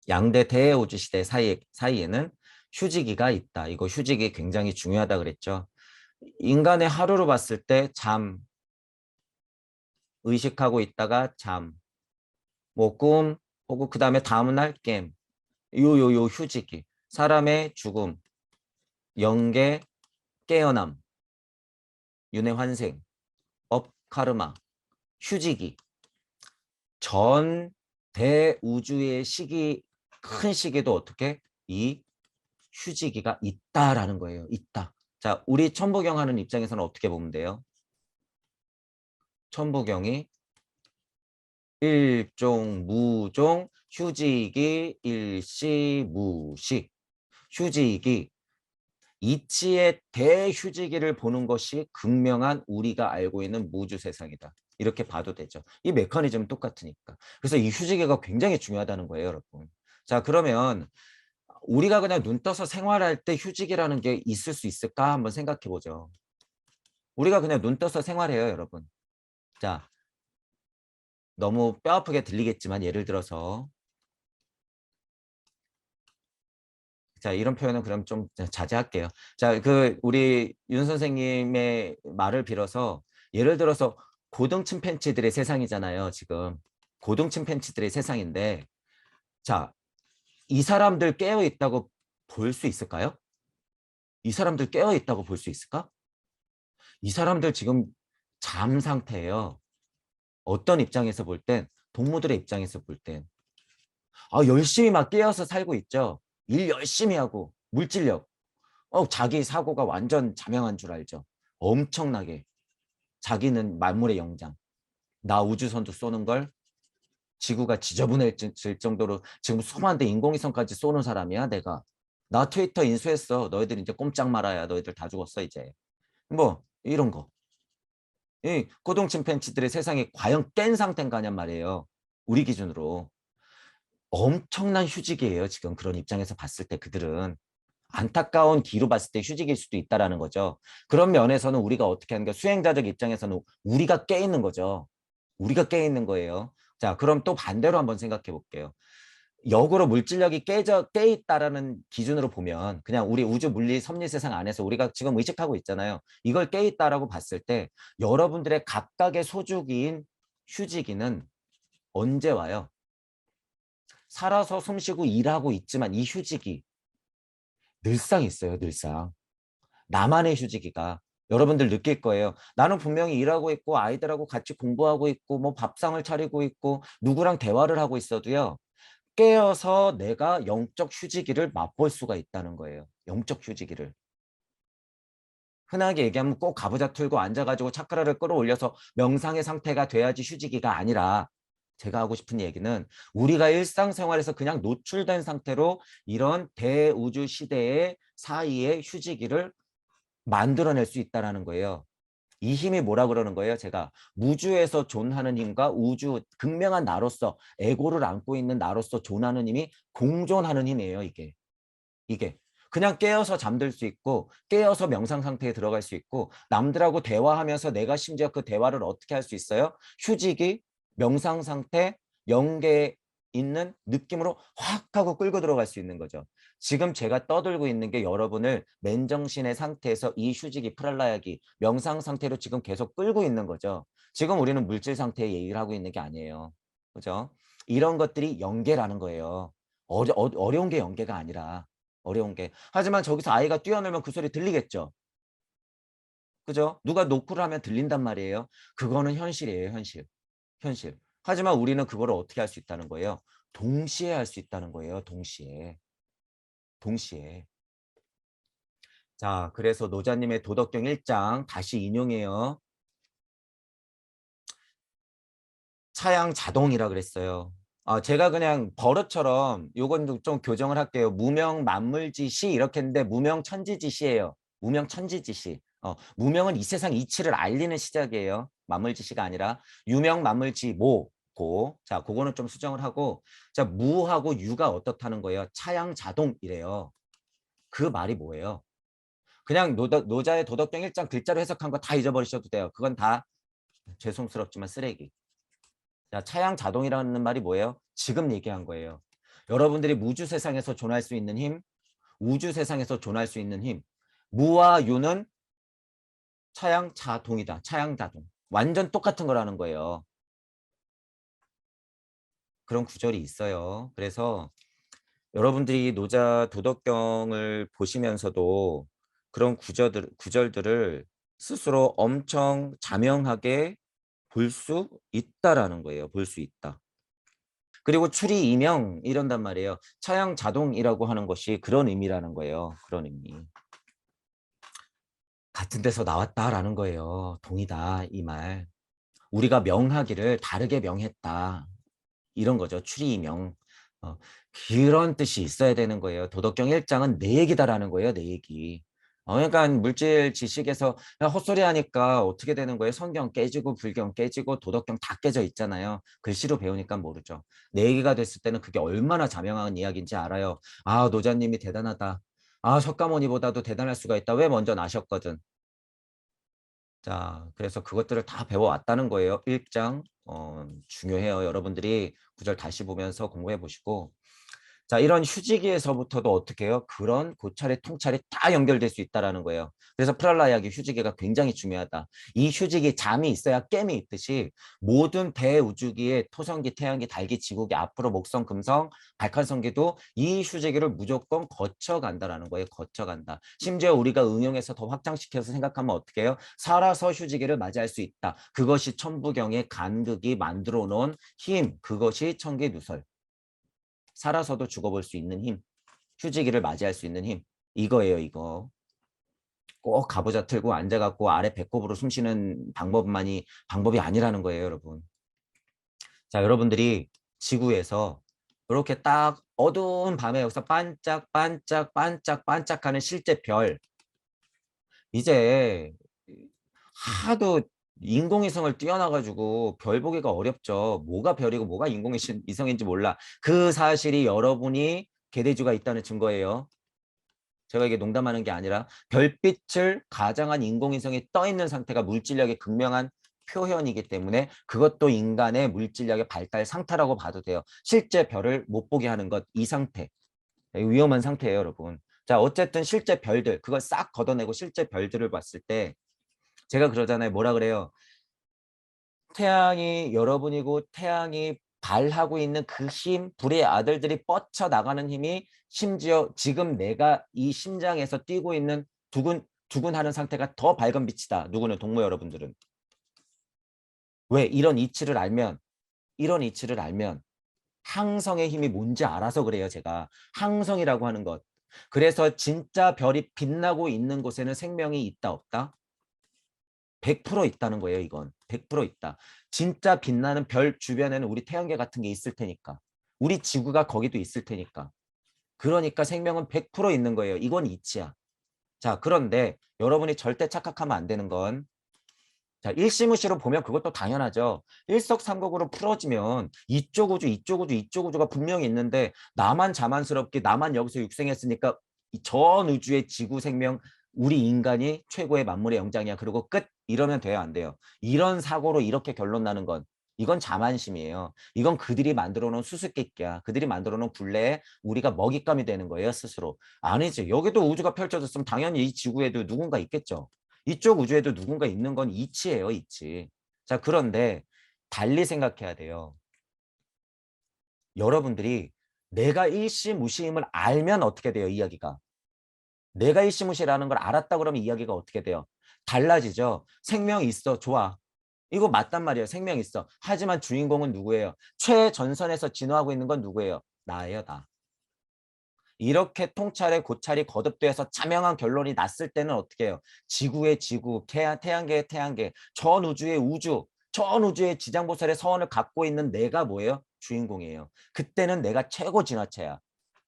양대 대우주 시대 사이에는 휴지기가 있다. 이거 휴지기 굉장히 중요하다 그랬죠. 인간의 하루로 봤을 때 잠, 의식하고 있다가 잠, 뭐 꿈, 혹은 그 다음에 다음날 게임, 요 휴지기, 사람의 죽음, 영계, 깨어남, 윤회 환생, 업 카르마, 휴지기, 전 대우주의 시기, 큰 시기도 어떻게 이 휴지기가 있다라는 거예요. 있다. 자, 우리 천부경 하는 입장에서는 어떻게 보면 돼요? 천부경이 일종, 무종, 휴지기, 일시, 무시. 휴지기, 이치의 대휴지기를 보는 것이 극명한 우리가 알고 있는 무주 세상이다. 이렇게 봐도 되죠. 이 메커니즘은 똑같으니까. 그래서 이 휴지기가 굉장히 중요하다는 거예요, 여러분. 자, 그러면 우리가 그냥 눈 떠서 생활할 때 휴지기라는 게 있을 수 있을까 한번 생각해 보죠. 우리가 그냥 눈 떠서 생활해요, 여러분. 자, 너무 뼈 아프게 들리겠지만 예를 들어서 자, 이런 표현은 그럼 좀 자제할게요. 자, 우리 윤 선생님의 말을 빌어서 예를 들어서 고등 침팬지들의 세상이잖아요, 지금. 고등 침팬지들의 세상인데 자, 이 사람들 깨어 있다고 볼 수 있을까요? 이 사람들 깨어 있다고 볼 수 있을까? 이 사람들 지금 잠 상태예요. 어떤 입장에서 볼 땐, 동무들의 입장에서 볼 땐, 열심히 막 깨어서 살고 있죠. 일 열심히 하고, 물질력. 자기 사고가 완전 자명한 줄 알죠. 엄청나게. 자기는 만물의 영장. 나 우주선도 쏘는 걸 지구가 지저분해질 정도로 지금 수많은데 인공위성까지 쏘는 사람이야, 내가. 나 트위터 인수했어. 너희들 이제 꼼짝 말아야. 너희들 다 죽었어, 이제. 뭐, 이런 거. 이 고동 침팬지들의 세상이 과연 깬 상태인가냔 말이에요. 우리 기준으로. 엄청난 휴직이에요. 지금 그런 입장에서 봤을 때 그들은. 안타까운 기로 봤을 때 휴직일 수도 있다라는 거죠. 그런 면에서는 우리가 어떻게 하는 게 수행자적 입장에서는 우리가 깨 있는 거죠. 우리가 깨 있는 거예요. 자, 그럼 또 반대로 한번 생각해 볼게요. 역으로 물질력이 깨 있다라는 기준으로 보면 그냥 우리 우주 물리 섭리 세상 안에서 우리가 지금 의식하고 있잖아요. 이걸 깨 있다라고 봤을 때 여러분들의 각각의 소주기인 휴지기는 언제 와요? 살아서 숨쉬고 일하고 있지만 이 휴지기 늘상 있어요. 늘상. 나만의 휴지기가. 여러분들 느낄 거예요. 나는 분명히 일하고 있고 아이들하고 같이 공부하고 있고 뭐 밥상을 차리고 있고 누구랑 대화를 하고 있어도요. 깨어서 내가 영적 휴지기를 맛볼 수가 있다는 거예요. 영적 휴지기를. 흔하게 얘기하면 꼭 가부좌 틀고 앉아가지고 차크라를 끌어올려서 명상의 상태가 돼야지 휴지기가 아니라 제가 하고 싶은 얘기는 우리가 일상생활에서 그냥 노출된 상태로 이런 대우주 시대의 사이에 휴지기를 만들어낼 수 있다는 거예요. 이 힘이 뭐라 그러는 거예요? 제가 무주에서 존하는 힘과 우주 극명한 나로서 에고를 안고 있는 나로서 존하는 힘이 공존하는 힘이에요. 이게 그냥 깨어서 잠들 수 있고 깨어서 명상 상태에 들어갈 수 있고 남들하고 대화하면서 내가 심지어 그 대화를 어떻게 할 수 있어요? 휴직이 명상 상태 영계에 있는 느낌으로 확 하고 끌고 들어갈 수 있는 거죠. 지금 제가 떠들고 있는 게 여러분을 맨정신의 상태에서 이 휴직이 프랄라야기 명상 상태로 지금 계속 끌고 있는 거죠. 지금 우리는 물질 상태에 얘기를 하고 있는 게 아니에요. 그죠? 이런 것들이 연계라는 거예요. 어려운 게 연계가 아니라 어려운 게. 하지만 저기서 아이가 뛰어놀면 그 소리 들리겠죠. 그죠? 누가 노크를 하면 들린단 말이에요. 그거는 현실이에요. 현실. 현실. 하지만 우리는 그거를 어떻게 할 수 있다는 거예요? 동시에 할 수 있다는 거예요. 동시에. 동시에. 자, 그래서 노자님의 도덕경 1장 다시 인용해요. 차양 자동이라 그랬어요. 제가 그냥 버릇처럼 요건 좀 교정을 할게요. 무명 만물지시 이렇게 했는데 무명 천지지시예요. 무명 천지지시. 무명은 이 세상 이치를 알리는 시작이에요. 만물지시가 아니라 유명 만물지 모고. 자, 그거는 좀 수정을 하고 자, 무하고 유가 어떻다는 거예요? 차양 자동이래요. 그 말이 뭐예요? 그냥 노자의 도덕경 1장 글자로 해석한 거 다 잊어버리셔도 돼요. 그건 다 죄송스럽지만 쓰레기. 자, 차양 자동이라는 말이 뭐예요? 지금 얘기한 거예요. 여러분들이 무주 세상에서 존할 수 있는 힘, 우주 세상에서 존할 수 있는 힘. 무와 유는 차양자동이다. 차양자동. 완전 똑같은 거라는 거예요. 그런 구절이 있어요. 그래서 여러분들이 노자 도덕경을 보시면서도 그런 구절들을 스스로 엄청 자명하게 볼 수 있다라는 거예요. 볼 수 있다. 그리고 추리 이명 이런단 말이에요. 차양 자동이라고 하는 것이 그런 의미라는 거예요. 그런 의미. 같은 데서 나왔다라는 거예요. 동이다 이 말. 우리가 명하기를 다르게 명했다. 이런 거죠. 추리 이명. 그런 뜻이 있어야 되는 거예요. 도덕경 1장은 내 얘기다라는 거예요. 내 얘기. 그러니까 물질 지식에서 헛소리 하니까 어떻게 되는 거예요? 성경 깨지고 불경 깨지고 도덕경 다 깨져 있잖아요. 글씨로 배우니까 모르죠. 내 얘기가 됐을 때는 그게 얼마나 자명한 이야기인지 알아요. 아, 노자님이 대단하다. 아, 석가모니보다도 대단할 수가 있다. 왜 먼저 나셨거든. 자, 그래서 그것들을 다 배워왔다는 거예요. 1장. 중요해요. 여러분들이 구절 다시 보면서 공부해 보시고. 자, 이런 휴지기에서부터도 어떻게 해요? 그런 고찰의 통찰이 다 연결될 수 있다는 거예요. 그래서 프랄라야기 휴지기가 굉장히 중요하다. 이 휴지기 잠이 있어야 깸이 있듯이 모든 대우주기의 토성기, 태양기, 달기, 지구기, 앞으로 목성, 금성, 발칸성기도 이 휴지기를 무조건 거쳐간다라는 거예요. 거쳐간다. 심지어 우리가 응용해서 더 확장시켜서 생각하면 어떻게 해요? 살아서 휴지기를 맞이할 수 있다. 그것이 천부경의 간극이 만들어 놓은 힘, 그것이 천기누설. 살아서도 죽어볼 수 있는 힘, 휴지기를 맞이할 수 있는 힘, 이거예요. 이거 꼭 가부좌 틀고 앉아갖고 아래 배꼽으로 숨 쉬는 방법이 아니라는 거예요. 여러분. 자, 여러분들이 지구에서 이렇게 딱 어두운 밤에 여기서 반짝반짝반짝반짝하는 실제 별, 이제 하도 인공위성을 띄워놔가지고 별 보기가 어렵죠. 뭐가 별이고 뭐가 인공위성인지 몰라. 그 사실이 여러분이 개대주가 있다는 증거예요. 제가 이게 농담하는 게 아니라 별빛을 가장한 인공위성이 떠 있는 상태가 물질력의 극명한 표현이기 때문에 그것도 인간의 물질력의 발달 상태라고 봐도 돼요. 실제 별을 못 보게 하는 것, 이 상태. 위험한 상태예요, 여러분. 자, 어쨌든 실제 별들, 그걸 싹 걷어내고 실제 별들을 봤을 때 제가 그러잖아요. 뭐라 그래요? 태양이 여러분이고 태양이 발하고 있는 그 힘, 불의 아들들이 뻗쳐나가는 힘이 심지어 지금 내가 이 심장에서 뛰고 있는 두근두근하는 상태가 더 밝은 빛이다. 누구는 동무 여러분들은. 왜? 이런 이치를 알면 항성의 힘이 뭔지 알아서 그래요. 제가. 항성이라고 하는 것. 그래서 진짜 별이 빛나고 있는 곳에는 생명이 있다 없다? 100% 있다는 거예요, 이건. 100% 있다. 진짜 빛나는 별 주변에는 우리 태양계 같은 게 있을 테니까. 우리 지구가 거기도 있을 테니까. 그러니까 생명은 100% 있는 거예요. 이건 이치야. 자, 그런데 여러분이 절대 착각하면 안 되는 건, 자, 일시무시로 보면 그것도 당연하죠. 일석삼국으로 풀어지면 이쪽 우주, 이쪽 우주, 이쪽 우주가 분명히 있는데 나만 자만스럽게 나만 여기서 육생했으니까 전 우주의 지구 생명, 우리 인간이 최고의 만물의 영장이야. 그리고 끝. 이러면 돼요, 안 돼요? 이런 사고로 이렇게 결론 나는 건 이건 자만심이에요. 이건 그들이 만들어 놓은 수수께끼야. 그들이 만들어 놓은 굴레에 우리가 먹잇감이 되는 거예요, 스스로. 아니지. 여기도 우주가 펼쳐졌으면 당연히 이 지구에도 누군가 있겠죠. 이쪽 우주에도 누군가 있는 건 이치예요, 이치. 자, 그런데 달리 생각해야 돼요. 여러분들이 내가 일시무시임을 알면 어떻게 돼요, 이야기가? 내가 일시무시라는 걸 알았다 그러면 이야기가 어떻게 돼요? 달라지죠. 생명 있어, 좋아. 이거 맞단 말이에요. 생명 있어. 하지만 주인공은 누구예요? 최전선에서 진화하고 있는 건 누구예요? 나예요, 나. 이렇게 통찰의 고찰이 거듭돼서 자명한 결론이 났을 때는 어떻게 해요? 지구의 지구, 태양계의 태양계, 전 우주의 우주, 전 우주의 지장보살의 서원을 갖고 있는 내가 뭐예요? 주인공이에요. 그때는 내가 최고 진화체야.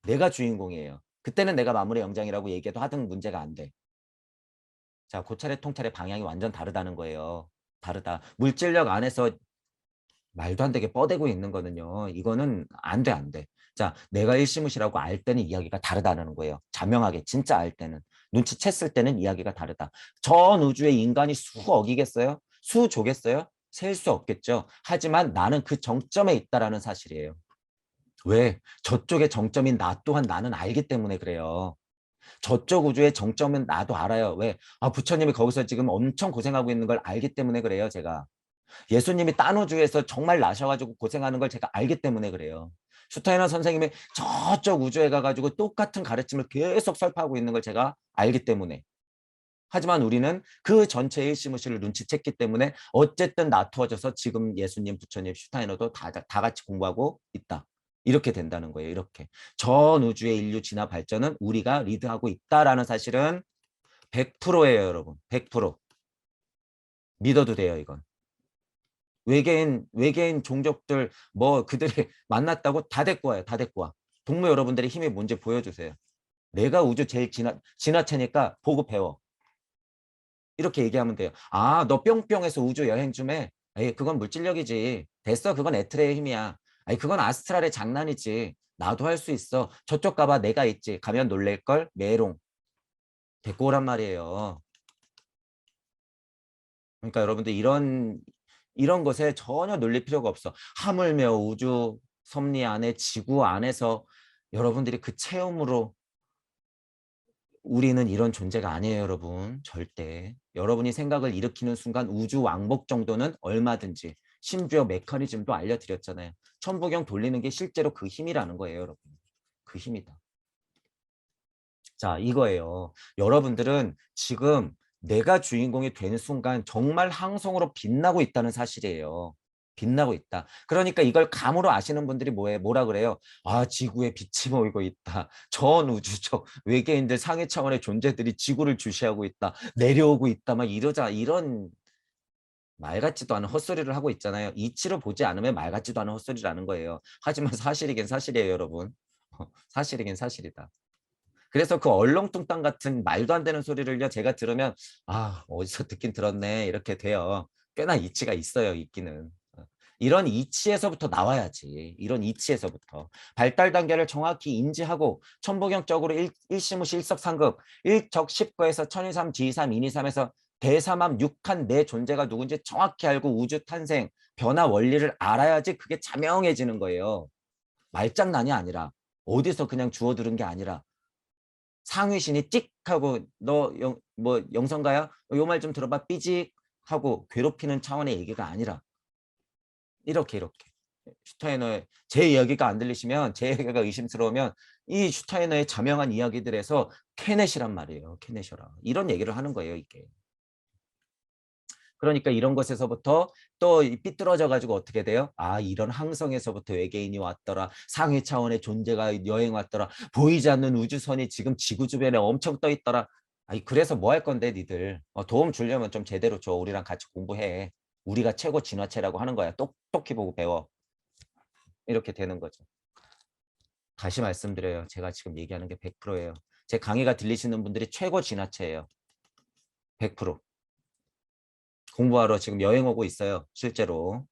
내가 주인공이에요. 그때는 내가 마무리 영장이라고 얘기해도 하등 문제가 안 돼. 자, 고찰의 통찰의 방향이 완전 다르다는 거예요. 다르다. 물질력 안에서 말도 안 되게 뻗대고 있는 거는요. 이거는 안 돼, 안 돼. 자, 내가 일시무시라고 알 때는 이야기가 다르다는 거예요. 자명하게, 진짜 알 때는. 눈치챘을 때는 이야기가 다르다. 전 우주의 인간이 수억이겠어요? 수조겠어요? 셀 수 없겠죠. 하지만 나는 그 정점에 있다라는 사실이에요. 왜? 저쪽의 정점인 나 또한 나는 알기 때문에 그래요. 저쪽 우주의 정점은 나도 알아요. 왜? 아, 부처님이 거기서 지금 엄청 고생하고 있는 걸 알기 때문에 그래요, 제가. 예수님이 딴 우주에서 정말 나셔가지고 고생하는 걸 제가 알기 때문에 그래요. 슈타이너 선생님이 저쪽 우주에 가가지고 똑같은 가르침을 계속 설파하고 있는 걸 제가 알기 때문에. 하지만 우리는 그 전체의 일시무시를 눈치챘기 때문에 어쨌든 나투어져서 지금 예수님, 부처님, 슈타이너도 다 같이 공부하고 있다. 이렇게 된다는 거예요. 이렇게. 전 우주의 인류 진화 발전은 우리가 리드하고 있다라는 사실은 100%예요, 여러분. 100%. 믿어도 돼요, 이건. 외계인 종족들 뭐 그들이 만났다고 다 데리고 와요. 다 데리고 와. 동무 여러분들의 힘이 뭔지 보여주세요. 내가 우주 제일 지나체니까 보고 배워. 이렇게 얘기하면 돼요. 아, 너 뿅뿅해서 우주 여행 좀 해. 에이, 그건 물질력이지. 됐어, 그건 에트레의 힘이야. 아니, 그건 아스트랄의 장난이지. 나도 할 수 있어. 저쪽 가봐, 내가 있지. 가면 놀랄걸? 메롱. 데리고 오란 말이에요. 그러니까 여러분들 이런 것에 전혀 놀릴 필요가 없어. 하물며 우주 섭리 안에 지구 안에서 여러분들이 그 체험으로 우리는 이런 존재가 아니에요, 여러분. 절대. 여러분이 생각을 일으키는 순간 우주 왕복 정도는 얼마든지 심지어 메커니즘도 알려드렸잖아요. 천부경 돌리는 게 실제로 그 힘이라는 거예요, 여러분. 그 힘이다. 자, 이거예요. 여러분들은 지금 내가 주인공이 되는 순간 정말 항성으로 빛나고 있다는 사실이에요. 빛나고 있다. 그러니까 이걸 감으로 아시는 분들이 뭐라 그래요? 아, 지구에 빛이 보이고 있다. 전 우주적 외계인들 상위 차원의 존재들이 지구를 주시하고 있다. 내려오고 있다. 막 이런 말 같지도 않은 헛소리를 하고 있잖아요. 이치로 보지 않으면 말 같지도 않은 헛소리라는 거예요. 하지만 사실이긴 사실이에요, 여러분. 사실이긴 사실이다. 그래서 그 얼렁뚱땅 같은 말도 안 되는 소리를요, 제가 들으면, 아, 어디서 듣긴 들었네. 이렇게 돼요. 꽤나 이치가 있어요, 있기는. 이런 이치에서부터 나와야지. 이런 이치에서부터. 발달 단계를 정확히 인지하고, 천부경적으로 일시무시 일석삼급, 일적십거에서 천이삼, 지이삼, 인이삼에서 대삼함, 육한 내 존재가 누군지 정확히 알고 우주 탄생, 변화 원리를 알아야지 그게 자명해지는 거예요. 말장난이 아니라, 어디서 그냥 주워 들은 게 아니라, 상위신이 찍 하고 너 뭐 영성가야? 요 말 좀 들어봐 삐직 하고 괴롭히는 차원의 얘기가 아니라 이렇게 슈타이너의 제 이야기가 안 들리시면 제 얘기가 의심스러우면 이 슈타이너의 자명한 이야기들에서 캐넷이란 말이에요. 캐넷이라 이런 얘기를 하는 거예요. 이게. 그러니까 이런 것에서부터 또 삐뚤어져 가지고 어떻게 돼요? 아, 이런 항성에서부터 외계인이 왔더라. 상위 차원의 존재가 여행 왔더라. 보이지 않는 우주선이 지금 지구 주변에 엄청 떠 있더라. 아니, 그래서 뭐 할 건데 니들. 도움 주려면 좀 제대로 줘. 우리랑 같이 공부해. 우리가 최고 진화체라고 하는 거야. 똑똑히 보고 배워. 이렇게 되는 거죠. 다시 말씀드려요. 제가 지금 얘기하는 게 100%예요. 제 강의가 들리시는 분들이 최고 진화체예요. 100%. 공부하러 지금 여행 오고 있어요. 실제로.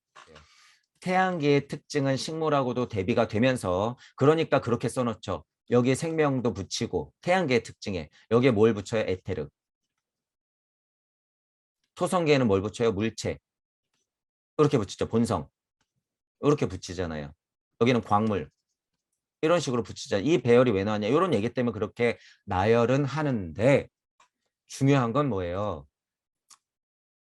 태양계의 특징은 식물하고도 대비가 되면서 그러니까 그렇게 써놓죠. 여기에 생명도 붙이고 태양계의 특징에 여기에 뭘 붙여요? 에테르. 토성계에는 뭘 붙여요? 물체. 이렇게 붙이죠. 본성. 이렇게 붙이잖아요. 여기는 광물. 이런 식으로 붙이자. 이 배열이 왜 나왔냐? 이런 얘기 때문에 그렇게 나열은 하는데 중요한 건 뭐예요?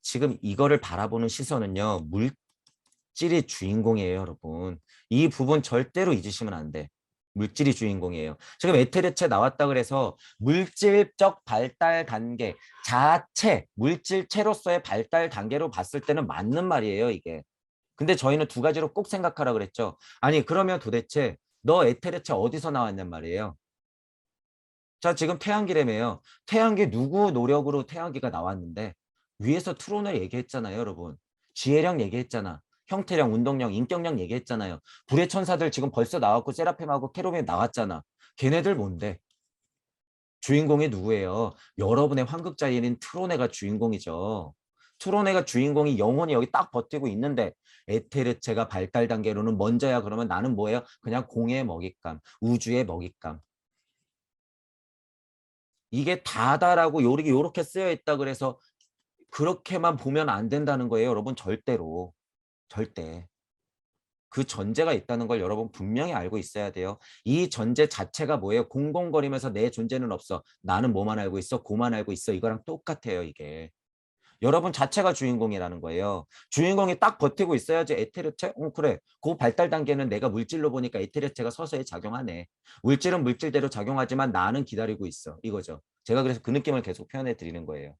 지금 이거를 바라보는 시선은요. 물질이 주인공이에요, 여러분. 이 부분 절대로 잊으시면 안 돼. 물질이 주인공이에요. 지금 에테르체 나왔다 그래서 물질적 발달 단계 자체, 물질체로서의 발달 단계로 봤을 때는 맞는 말이에요, 이게. 근데 저희는 두 가지로 꼭 생각하라 그랬죠. 아니, 그러면 도대체 너 에테르체 어디서 나왔냔 말이에요. 자, 지금 태양기라며요. 태양기 누구 노력으로 태양기가 나왔는데 위에서 트론을 얘기했잖아요, 여러분. 지혜령 얘기했잖아. 형태령, 운동령, 인격령 얘기했잖아요. 불의 천사들 지금 벌써 나왔고 세라핌하고 케루빔 나왔잖아. 걔네들 뭔데? 주인공이 누구예요? 여러분의 환극자인 트로네가 주인공이죠. 트로네가 주인공이 영원히 여기 딱 버티고 있는데 에테르체가 발달 단계로는 먼저야. 그러면 나는 뭐예요? 그냥 공의 먹잇감, 우주의 먹잇감. 이게 다다라고 요렇게 쓰여 있다 그래서 그렇게만 보면 안 된다는 거예요. 여러분 절대로. 절대. 그 전제가 있다는 걸 여러분 분명히 알고 있어야 돼요. 이 전제 자체가 뭐예요? 공공거리면서 내 존재는 없어. 나는 뭐만 알고 있어? 고만 알고 있어. 이거랑 똑같아요, 이게. 여러분 자체가 주인공이라는 거예요. 주인공이 딱 버티고 있어야지 에테르체? 그래. 그 발달 단계는 내가 물질로 보니까 에테르체가 서서히 작용하네. 물질은 물질대로 작용하지만 나는 기다리고 있어. 이거죠. 제가 그래서 그 느낌을 계속 표현해 드리는 거예요.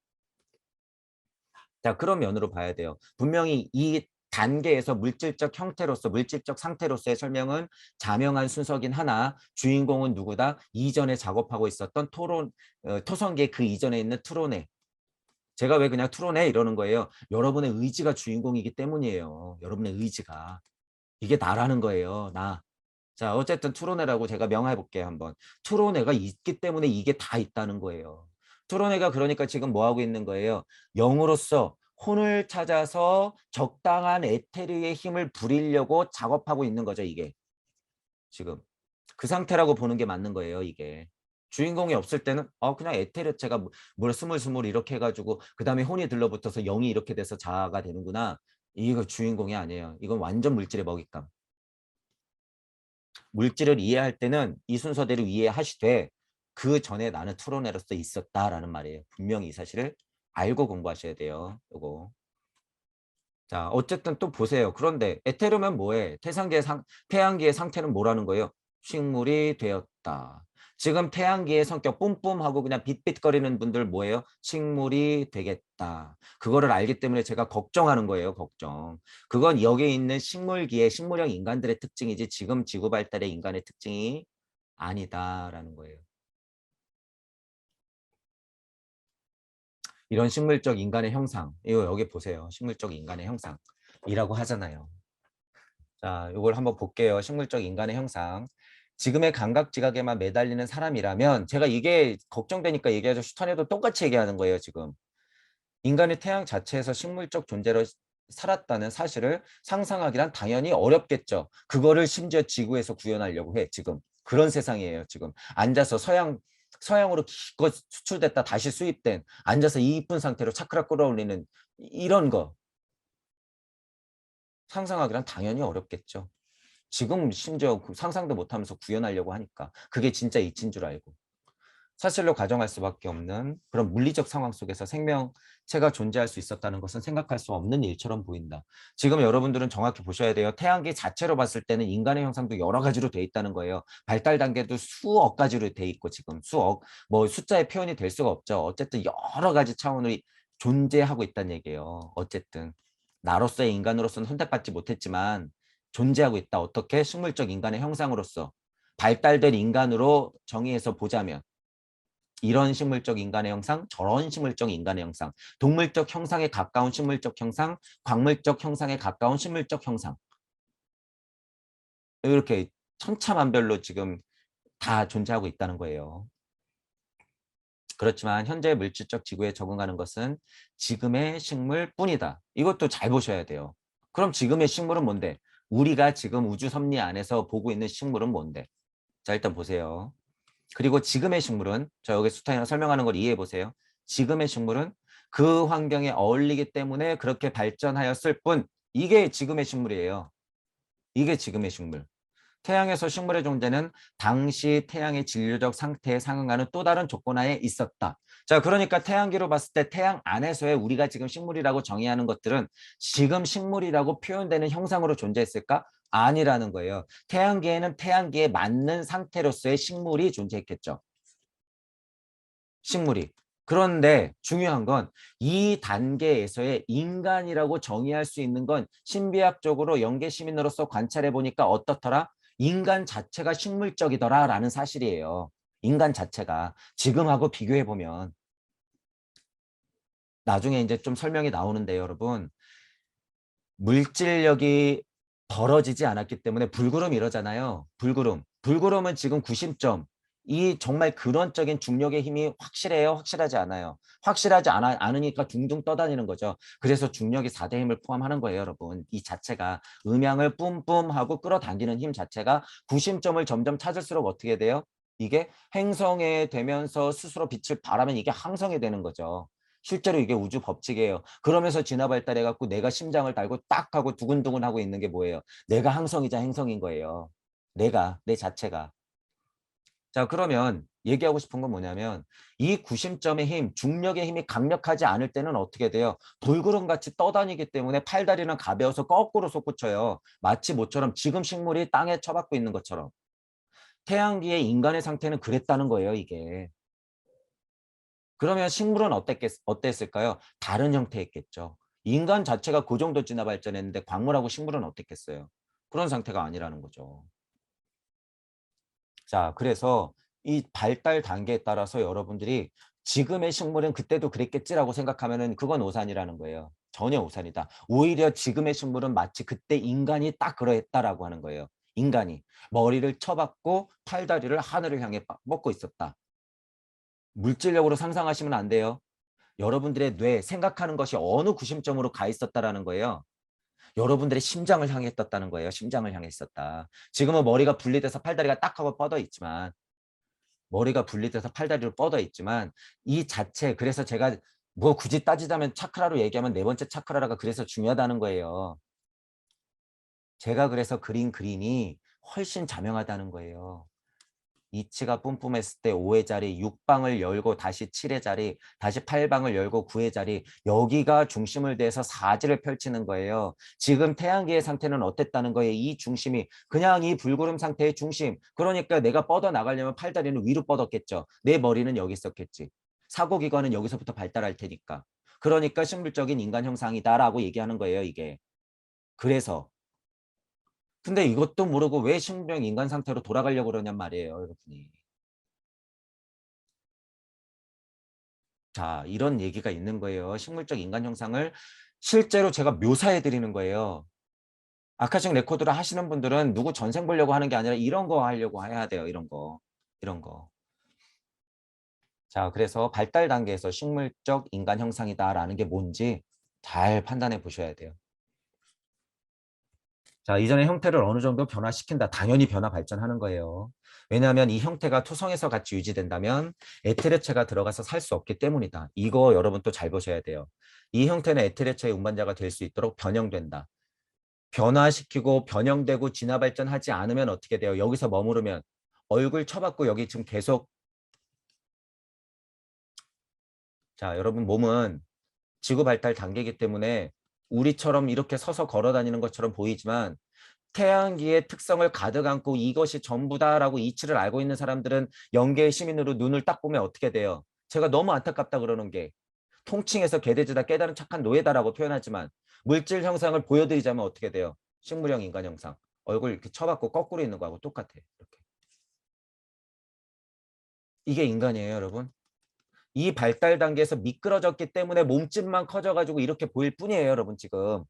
자, 그런 면으로 봐야 돼요. 분명히 이 단계에서 물질적 형태로서, 물질적 상태로서의 설명은 자명한 순서긴 하나 주인공은 누구다? 이전에 작업하고 있었던 토성계 그 이전에 있는 트론에 제가 왜 그냥 투론해 이러는 거예요. 여러분의 의지가 주인공이기 때문이에요. 여러분의 의지가. 이게 나라는 거예요. 나. 자, 어쨌든 투론해라고 제가 명화해 볼게요. 한번. 투론해가 있기 때문에 이게 다 있다는 거예요. 투론해가 그러니까 지금 뭐 하고 있는 거예요? 영으로서 혼을 찾아서 적당한 에테르의 힘을 부리려고 작업하고 있는 거죠. 이게. 지금. 그 상태라고 보는 게 맞는 거예요. 이게. 주인공이 없을 때는 그냥 에테르체가 뭘 스물스물 이렇게 해가지고 그 다음에 혼이 들러붙어서 영이 이렇게 돼서 자아가 되는구나. 이거 주인공이 아니에요. 이건 완전 물질의 먹잇감. 물질을 이해할 때는 이 순서대로 이해하시되 그 전에 나는 투로네로서 있었다라는 말이에요. 분명히 이 사실을 알고 공부하셔야 돼요. 요거. 자, 어쨌든 또 보세요. 그런데 에테르면 뭐해? 태양계의 상태는 뭐라는 거예요? 식물이 되었다. 지금 태양계의 성격 뿜뿜하고 그냥 빛빛거리는 분들 뭐예요? 식물이 되겠다. 그거를 알기 때문에 제가 걱정하는 거예요. 걱정. 그건 여기에 있는 식물기의 식물형 인간들의 특징이지 지금 지구 발달의 인간의 특징이 아니다라는 거예요. 이런 식물적 인간의 형상. 이거 여기 보세요. 식물적 인간의 형상이라고 하잖아요. 자, 이걸 한번 볼게요. 식물적 인간의 형상. 지금의 감각 지각에만 매달리는 사람이라면 제가 이게 걱정되니까 얘기하죠. 슈턴에도 똑같이 얘기하는 거예요. 지금. 인간의 태양 자체에서 식물적 존재로 살았다는 사실을 상상하기란 당연히 어렵겠죠. 그거를 심지어 지구에서 구현하려고 해. 지금. 그런 세상이에요. 지금. 앉아서 서양으로 기껏 수출됐다 다시 수입된 앉아서 이 이쁜 상태로 차크라 끌어올리는 이런 거 상상하기란 당연히 어렵겠죠. 지금 심지어 상상도 못하면서 구현하려고 하니까 그게 진짜 이치인 줄 알고 사실로 가정할 수밖에 없는 그런 물리적 상황 속에서 생명체가 존재할 수 있었다는 것은 생각할 수 없는 일처럼 보인다. 지금 여러분들은 정확히 보셔야 돼요. 태양계 자체로 봤을 때는 인간의 형상도 여러 가지로 돼 있다는 거예요. 발달 단계도 수억 가지로 돼 있고 지금 수억 뭐 숫자의 표현이 될 수가 없죠. 어쨌든 여러 가지 차원으로 존재하고 있다는 얘기예요. 어쨌든 나로서의 인간으로서는 선택받지 못했지만 존재하고 있다. 어떻게? 식물적 인간의 형상으로서 발달된 인간으로 정의해서 보자면 이런 식물적 인간의 형상, 저런 식물적 인간의 형상, 동물적 형상에 가까운 식물적 형상, 광물적 형상에 가까운 식물적 형상 이렇게 천차만별로 지금 다 존재하고 있다는 거예요. 그렇지만 현재 물질적 지구에 적응하는 것은 지금의 식물뿐이다. 이것도 잘 보셔야 돼요. 그럼 지금의 식물은 뭔데? 우리가 지금 우주 섭리 안에서 보고 있는 식물은 뭔데? 자, 일단 보세요. 그리고 지금의 식물은 저 여기 수타이나 설명하는 걸 이해해 보세요. 지금의 식물은 그 환경에 어울리기 때문에 그렇게 발전하였을 뿐 이게 지금의 식물이에요. 이게 지금의 식물. 태양에서 식물의 존재는 당시 태양의 진료적 상태에 상응하는 또 다른 조건하에 있었다. 자, 그러니까 태양계로 봤을 때 태양 안에서의 우리가 지금 식물이라고 정의하는 것들은 지금 식물이라고 표현되는 형상으로 존재했을까? 아니라는 거예요. 태양계에는 태양계에 맞는 상태로서의 식물이 존재했겠죠. 식물이. 그런데 중요한 건 이 단계에서의 인간이라고 정의할 수 있는 건 신비학적으로 영계 시민으로서 관찰해 보니까 어떻더라? 인간 자체가 식물적이더라 라는 사실이에요. 인간 자체가 지금하고 비교해 보면 나중에 이제 좀 설명이 나오는데 여러분 물질력이 벌어지지 않았기 때문에 불구름 이러잖아요. 불구름. 불구름은 지금 90점. 이 정말 근원적인 중력의 힘이 확실해요? 확실하지 않아요? 않으니까 둥둥 떠다니는 거죠. 그래서 중력이 4대 힘을 포함하는 거예요, 여러분. 이 자체가 음양을 뿜뿜하고 끌어당기는 힘 자체가 90점을 점점 찾을수록 어떻게 돼요? 이게 행성에 되면서 스스로 빛을 발하면 이게 항성이 되는 거죠. 실제로 이게 우주 법칙이에요. 그러면서 진화 발달해갖고 내가 심장을 달고 딱 하고 두근두근 하고 있는 게 뭐예요? 내가 항성이자 행성인 거예요. 내 자체가. 자, 그러면 얘기하고 싶은 건 뭐냐면 이 구심점의 힘, 중력의 힘이 강력하지 않을 때는 어떻게 돼요? 불구름같이 떠다니기 때문에 팔다리는 가벼워서 거꾸로 솟구쳐요. 마치 모처럼 지금 식물이 땅에 처박고 있는 것처럼. 태양계의 인간의 상태는 그랬다는 거예요, 이게. 그러면 식물은 어땠을까요? 다른 형태였겠죠. 인간 자체가 그 정도 진화 발전했는데 광물하고 식물은 어땠겠어요? 그런 상태가 아니라는 거죠. 자, 그래서 이 발달 단계에 따라서 여러분들이 지금의 식물은 그때도 그랬겠지라고 생각하면은 그건 오산이라는 거예요. 전혀 오산이다. 오히려 지금의 식물은 마치 그때 인간이 딱 그러했다라고 하는 거예요. 인간이 머리를 쳐박고 팔다리를 하늘을 향해 뻗고 있었다. 물질력으로 상상하시면 안 돼요. 여러분들의 뇌, 생각하는 것이 어느 구심점으로 가 있었다라는 거예요. 여러분들의 심장을 향해 떴다는 거예요. 심장을 향해 있었다. 지금은 머리가 분리돼서 팔다리가 딱 하고 뻗어 있지만 머리가 분리돼서 팔다리로 뻗어 있지만 이 자체 그래서 제가 뭐 굳이 따지자면 차크라로 얘기하면 네 번째 차크라가 그래서 중요하다는 거예요. 제가 그래서 그린 그림이 훨씬 자명하다는 거예요. 이치가 뿜뿜했을 때 5의 자리, 6방을 열고 다시 7의 자리, 다시 8방을 열고 9의 자리, 여기가 중심을 대서 사지를 펼치는 거예요. 지금 태양계의 상태는 어땠다는 거예요? 이 중심이 그냥 이 불구름 상태의 중심. 그러니까 내가 뻗어나가려면 팔다리는 위로 뻗었겠죠. 내 머리는 여기 있었겠지. 사고기관은 여기서부터 발달할 테니까. 그러니까 식물적인 인간 형상이다라고 얘기하는 거예요, 이게. 그래서 근데 이것도 모르고 왜 식물형 인간 상태로 돌아가려고 그러냔 말이에요, 여러분이. 자, 이런 얘기가 있는 거예요. 식물적 인간 형상을 실제로 제가 묘사해 드리는 거예요. 아카식 레코드를 하시는 분들은 누구 전생 보려고 하는 게 아니라 이런 거 하려고 해야 돼요. 이런 거. 이런 거. 자, 그래서 발달 단계에서 식물적 인간 형상이다라는 게 뭔지 잘 판단해 보셔야 돼요. 자, 이전의 형태를 어느 정도 변화시킨다. 당연히 변화 발전하는 거예요. 왜냐하면 이 형태가 토성에서 같이 유지된다면 에테르체가 들어가서 살 수 없기 때문이다. 이거 여러분 또 잘 보셔야 돼요. 이 형태는 에테르체의 운반자가 될 수 있도록 변형된다. 변화시키고 변형되고 진화 발전하지 않으면 어떻게 돼요? 여기서 머무르면 얼굴 쳐박고 여기 지금 계속 자, 여러분 몸은 지구 발달 단계이기 때문에 우리처럼 이렇게 서서 걸어 다니는 것처럼 보이지만 태양기의 특성을 가득 안고 이것이 전부다라고 이치를 알고 있는 사람들은 영계의 시민으로 눈을 딱 보면 어떻게 돼요? 제가 너무 안타깝다 그러는 게 통칭해서 개돼지다 깨달은 착한 노예다라고 표현하지만 물질 형상을 보여드리자면 어떻게 돼요? 식물형 인간 형상. 얼굴 이렇게 쳐박고 거꾸로 있는 거하고 똑같아요. 이렇게. 이게 인간이에요, 여러분. 이 발달 단계에서 미끄러졌기 때문에 몸집만 커져가지고 이렇게 보일 뿐이에요, 여러분 지금.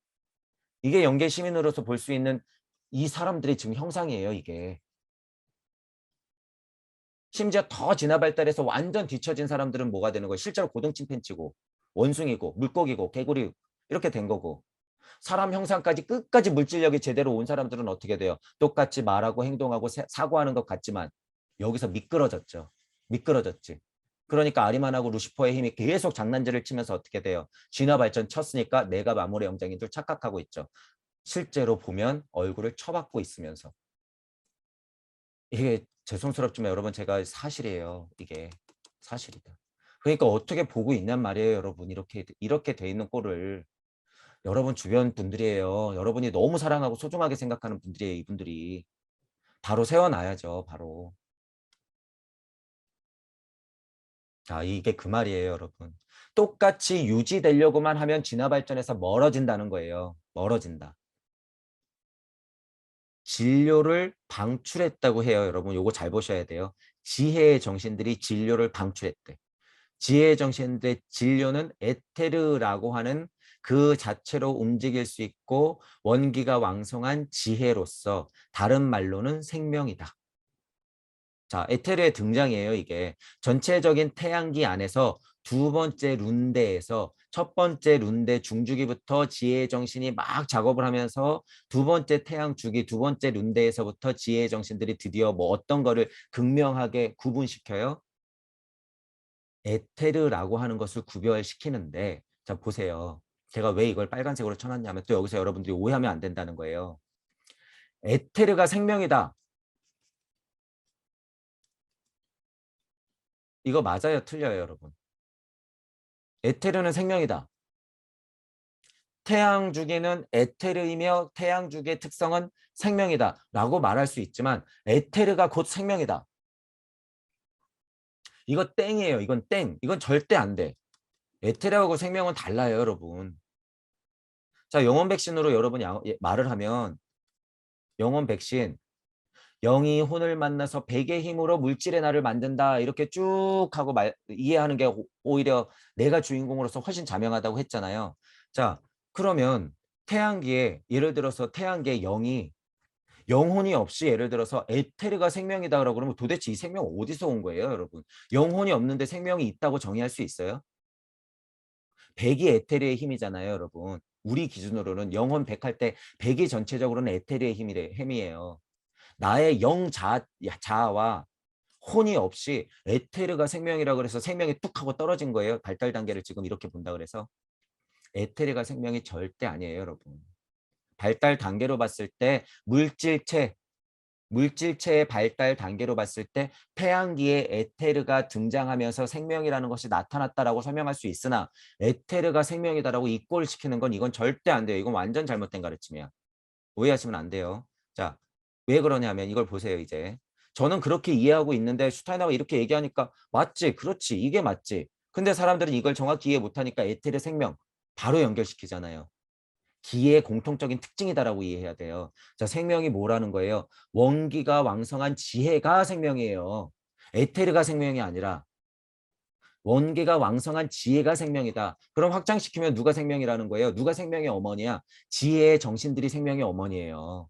이게 영계 시민으로서 볼 수 있는 이 사람들의 지금 형상이에요, 이게. 심지어 더 진화 발달해서 완전 뒤처진 사람들은 뭐가 되는 거예요? 실제로 고등 침팬지고 원숭이고 물고기고 개구리 이렇게 된 거고 사람 형상까지 끝까지 물질력이 제대로 온 사람들은 어떻게 돼요? 똑같이 말하고 행동하고 사고하는 것 같지만 여기서 미끄러졌죠. 미끄러졌지. 그러니까 아리만하고 루시퍼의 힘이 계속 장난질을 치면서 어떻게 돼요? 진화 발전 쳤으니까 내가 마물의 영장인 줄 착각하고 있죠. 실제로 보면 얼굴을 쳐박고 있으면서 이게 죄송스럽지만 여러분 제가 사실이에요. 이게 사실이다. 그러니까 어떻게 보고 있냔 말이에요, 여러분. 이렇게 돼 있는 꼴을 여러분 주변 분들이에요. 여러분이 너무 사랑하고 소중하게 생각하는 분들이에요, 이분들이. 바로 세워놔야죠, 바로. 자, 이게 그 말이에요, 여러분. 똑같이 유지되려고만 하면 진화 발전에서 멀어진다는 거예요. 멀어진다. 진료를 방출했다고 해요, 여러분. 요거 잘 보셔야 돼요. 지혜의 정신들이 진료를 방출했대. 지혜의 정신인데 진료는 에테르라고 하는 그 자체로 움직일 수 있고 원기가 왕성한 지혜로서 다른 말로는 생명이다. 자, 에테르의 등장이에요, 이게. 전체적인 태양기 안에서 두 번째 룬데에서 첫 번째 룬데 중주기부터 지혜의 정신이 막 작업을 하면서 두 번째 태양 주기 두 번째 룬데에서부터 지혜의 정신들이 드디어 뭐 어떤 거를 극명하게 구분시켜요? 에테르라고 하는 것을 구별시키는데, 자 보세요. 제가 왜 이걸 빨간색으로 쳐놨냐면 또 여기서 여러분들이 오해하면 안 된다는 거예요. 에테르가 생명이다. 이거 맞아요, 틀려요, 여러분? 에테르는 생명이다. 태양주기는 에테르이며 태양주기의 특성은 생명이다 라고 말할 수 있지만 에테르가 곧 생명이다. 이거 땡이에요. 이건 땡. 이건 절대 안 돼. 에테르하고 생명은 달라요, 여러분. 자, 영혼 백신으로 여러분이 말을 하면 영혼 백신, 영이 혼을 만나서 백의 힘으로 물질의 나를 만든다. 이렇게 쭉 하고 이해하는 게 오히려 내가 주인공으로서 훨씬 자명하다고 했잖아요. 자, 그러면 태양계에 예를 들어서 태양계 영이 영혼이 없이 예를 들어서 에테르가 생명이다 그러면 도대체 이 생명 어디서 온 거예요, 여러분? 영혼이 없는데 생명이 있다고 정의할 수 있어요? 백이 에테르의 힘이잖아요, 여러분. 우리 기준으로는 영혼 백 할 때 백이 전체적으로는 에테르의 힘이에요. 나의 자아와 혼이 없이 에테르가 생명이라 그래서 생명이 뚝 하고 떨어진 거예요. 발달 단계를 지금 이렇게 본다 그래서. 에테르가 생명이 절대 아니에요, 여러분. 발달 단계로 봤을 때 물질체의 발달 단계로 봤을 때 태양기에 에테르가 등장하면서 생명이라는 것이 나타났다라고 설명할 수 있으나 에테르가 생명이다라고 이꼴시키는 건 이건 절대 안 돼요. 이건 완전 잘못된 가르침이야. 오해하시면 안 돼요. 자, 왜 그러냐면 이걸 보세요, 이제. 저는 그렇게 이해하고 있는데 슈타이너가 이렇게 얘기하니까 맞지, 그렇지, 이게 맞지. 근데 사람들은 이걸 정확히 이해 못하니까 에테르 생명 바로 연결시키잖아요. 기의 공통적인 특징이다라고 이해해야 돼요. 자, 생명이 뭐라는 거예요? 원기가 왕성한 지혜가 생명이에요. 에테르가 생명이 아니라 원기가 왕성한 지혜가 생명이다. 그럼 확장시키면 누가 생명이라는 거예요? 누가 생명의 어머니야? 지혜의 정신들이 생명의 어머니예요.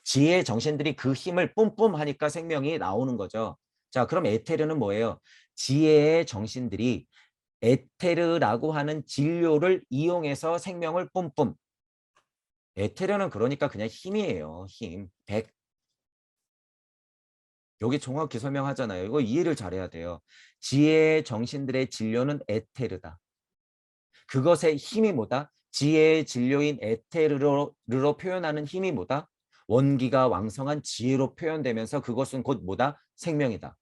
지혜의 정신들이 그 힘을 뿜뿜 하니까 생명이 나오는 거죠. 자, 그럼 에테르는 뭐예요? 지혜의 정신들이 에테르라고 하는 진료를 이용해서 생명을 뿜뿜. 에테르는 그러니까 그냥 힘이에요. 힘. 100. 여기 정확히 설명하잖아요. 이거 이해를 잘해야 돼요. 지혜의 정신들의 진료는 에테르다. 그것의 힘이 뭐다? 지혜의 진료인 에테르로 표현하는 힘이 뭐다? 원기가 왕성한 지혜로 표현되면서 그것은 곧 뭐다? 생명이다.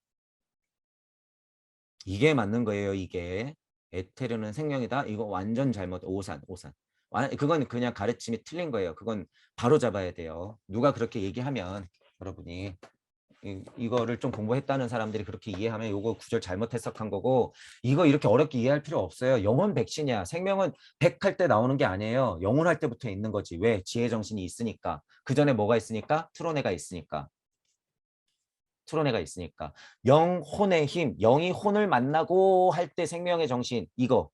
이게 맞는 거예요. 이게. 에테르는 생명이다. 이거 완전 잘못. 오산. 그건 그냥 가르침이 틀린 거예요. 그건 바로 잡아야 돼요. 누가 그렇게 얘기하면 여러분이 이거를 좀 공부했다는 사람들이 그렇게 이해하면 이거 구절 잘못 해석한 거고 이거 이렇게 어렵게 이해할 필요 없어요. 영혼 백신이야. 생명은 백 할 때 나오는 게 아니에요. 영혼 할 때부터 있는 거지. 왜? 지혜 정신이 있으니까. 그 전에 뭐가 있으니까? 트로네가 있으니까. 영혼의 힘, 영이 혼을 만나고 할 때 생명의 정신 이거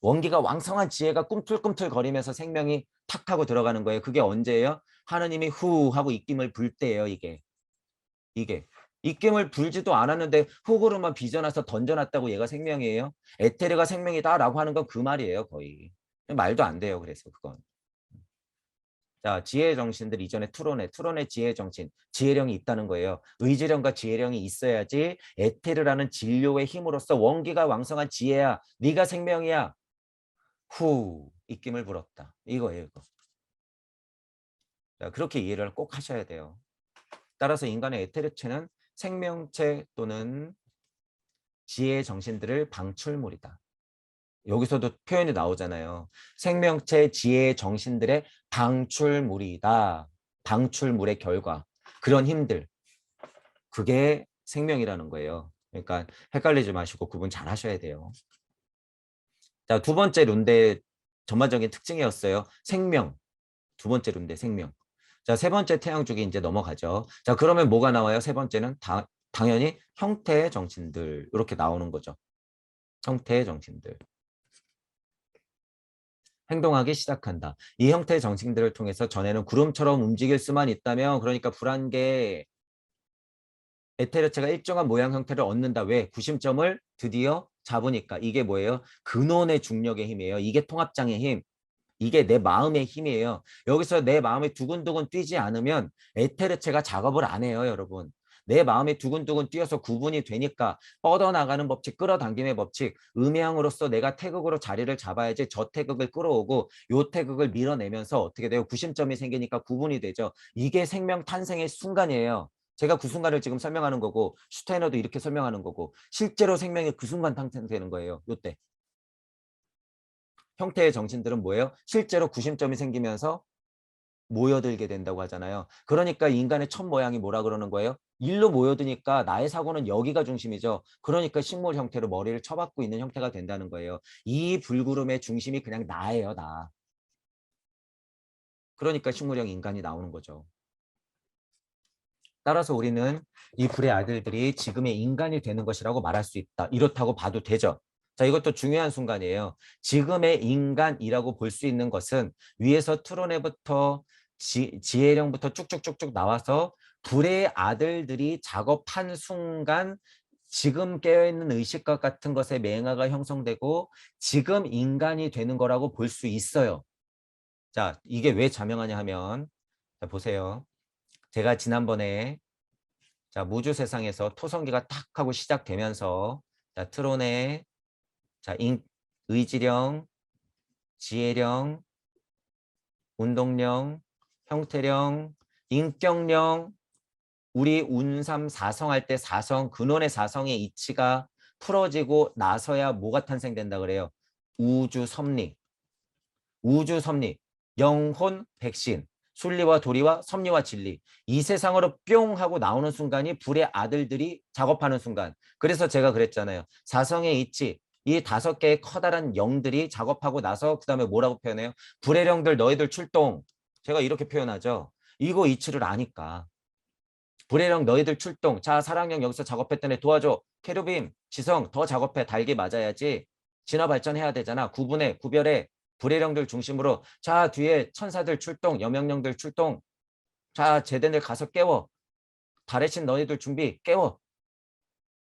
원기가 왕성한 지혜가 꿈틀꿈틀 거리면서 생명이 탁 하고 들어가는 거예요. 그게 언제예요? 하느님이 후 하고 입김을 불 때예요. 이게 입김을 불지도 않았는데 훅으로만 빚어놔서 던져놨다고 얘가 생명이에요? 에테르가 생명이다라고 하는 건 그 말이에요. 거의 말도 안 돼요. 그래서 그건 자, 지혜 정신들 이전에 투론의 지혜 정신, 지혜령이 있다는 거예요. 의지령과 지혜령이 있어야지 에테르라는 진료의 힘으로써 원기가 왕성한 지혜야. 네가 생명이야. 후, 입김을 불었다. 이거예요, 이거. 자, 그렇게 이해를 꼭 하셔야 돼요. 따라서 인간의 에테르체는 생명체 또는 지혜 정신들을 방출물이다. 여기서도 표현이 나오잖아요. 생명체 지혜 정신들의 방출물이다. 방출물의 결과. 그런 힘들. 그게 생명이라는 거예요. 그러니까 헷갈리지 마시고 구분 잘 하셔야 돼요. 자, 두 번째 룬데 전반적인 특징이었어요. 생명. 두 번째 룬데 생명. 자, 세 번째 태양주기 이제 넘어가죠. 자, 그러면 뭐가 나와요? 세 번째는 당연히 형태의 정신들. 이렇게 나오는 거죠. 형태의 정신들. 행동하기 시작한다. 이 형태의 정신들을 통해서 전에는 구름처럼 움직일 수만 있다면 그러니까 불안개 에테르체가 일정한 모양 형태를 얻는다. 왜? 구심점을 드디어 잡으니까. 이게 뭐예요? 근원의 중력의 힘이에요. 이게 통합장의 힘. 이게 내 마음의 힘이에요. 여기서 내 마음이 두근두근 뛰지 않으면 에테르체가 작업을 안 해요, 여러분. 내 마음이 두근두근 뛰어서 구분이 되니까 뻗어나가는 법칙, 끌어당김의 법칙, 음양으로서 내가 태극으로 자리를 잡아야지 저 태극을 끌어오고 요 태극을 밀어내면서 어떻게 돼요? 구심점이 생기니까 구분이 되죠. 이게 생명 탄생의 순간이에요. 제가 그 순간을 지금 설명하는 거고 슈타이너도 이렇게 설명하는 거고 실제로 생명이 그 순간 탄생되는 거예요. 요때. 형태의 정신들은 뭐예요? 실제로 구심점이 생기면서 모여들게 된다고 하잖아요. 그러니까 인간의 첫 모양이 뭐라 그러는 거예요? 일로 모여드니까 나의 사고는 여기가 중심이죠. 그러니까 식물 형태로 머리를 쳐박고 있는 형태가 된다는 거예요. 이 불구름의 중심이 그냥 나예요, 나. 그러니까 식물형 인간이 나오는 거죠. 따라서 우리는 이 불의 아들들이 지금의 인간이 되는 것이라고 말할 수 있다. 이렇다고 봐도 되죠. 자, 이것도 중요한 순간이에요. 지금의 인간이라고 볼 수 있는 것은 위에서 트론에부터 지혜령부터 쭉쭉쭉쭉 나와서 불의 아들들이 작업한 순간 지금 깨어있는 의식과 같은 것의 맹아가 형성되고 지금 인간이 되는 거라고 볼 수 있어요. 자, 이게 왜 자명하냐 하면 자, 보세요. 제가 지난번에 자, 무주 세상에서 토성기가 탁 하고 시작되면서 자, 트론의 자, 의지령, 지혜령, 운동령, 형태령, 인격령, 우리 운삼 사성 할 때 사성, 근원의 사성의 이치가 풀어지고 나서야 뭐가 탄생된다 그래요? 우주 섭리. 우주 섭리, 영혼 백신, 순리와 도리와 섭리와 진리. 이 세상으로 뿅 하고 나오는 순간이 불의 아들들이 작업하는 순간. 그래서 제가 그랬잖아요. 사성의 이치, 이 5개의 커다란 영들이 작업하고 나서 그 다음에 뭐라고 표현해요? 불의 영들 너희들 출동. 제가 이렇게 표현하죠. 이거 이치를 아니까. 불의 영 너희들 출동. 자, 사랑령 여기서 작업했더니 도와줘. 케루빔, 지성 더 작업해. 달기 맞아야지. 진화 발전해야 되잖아. 구분해, 구별해. 불의 영들 중심으로 자 뒤에 천사들 출동, 여명령들 출동. 자 제대들 가서 깨워. 달의 신 너희들 준비 깨워.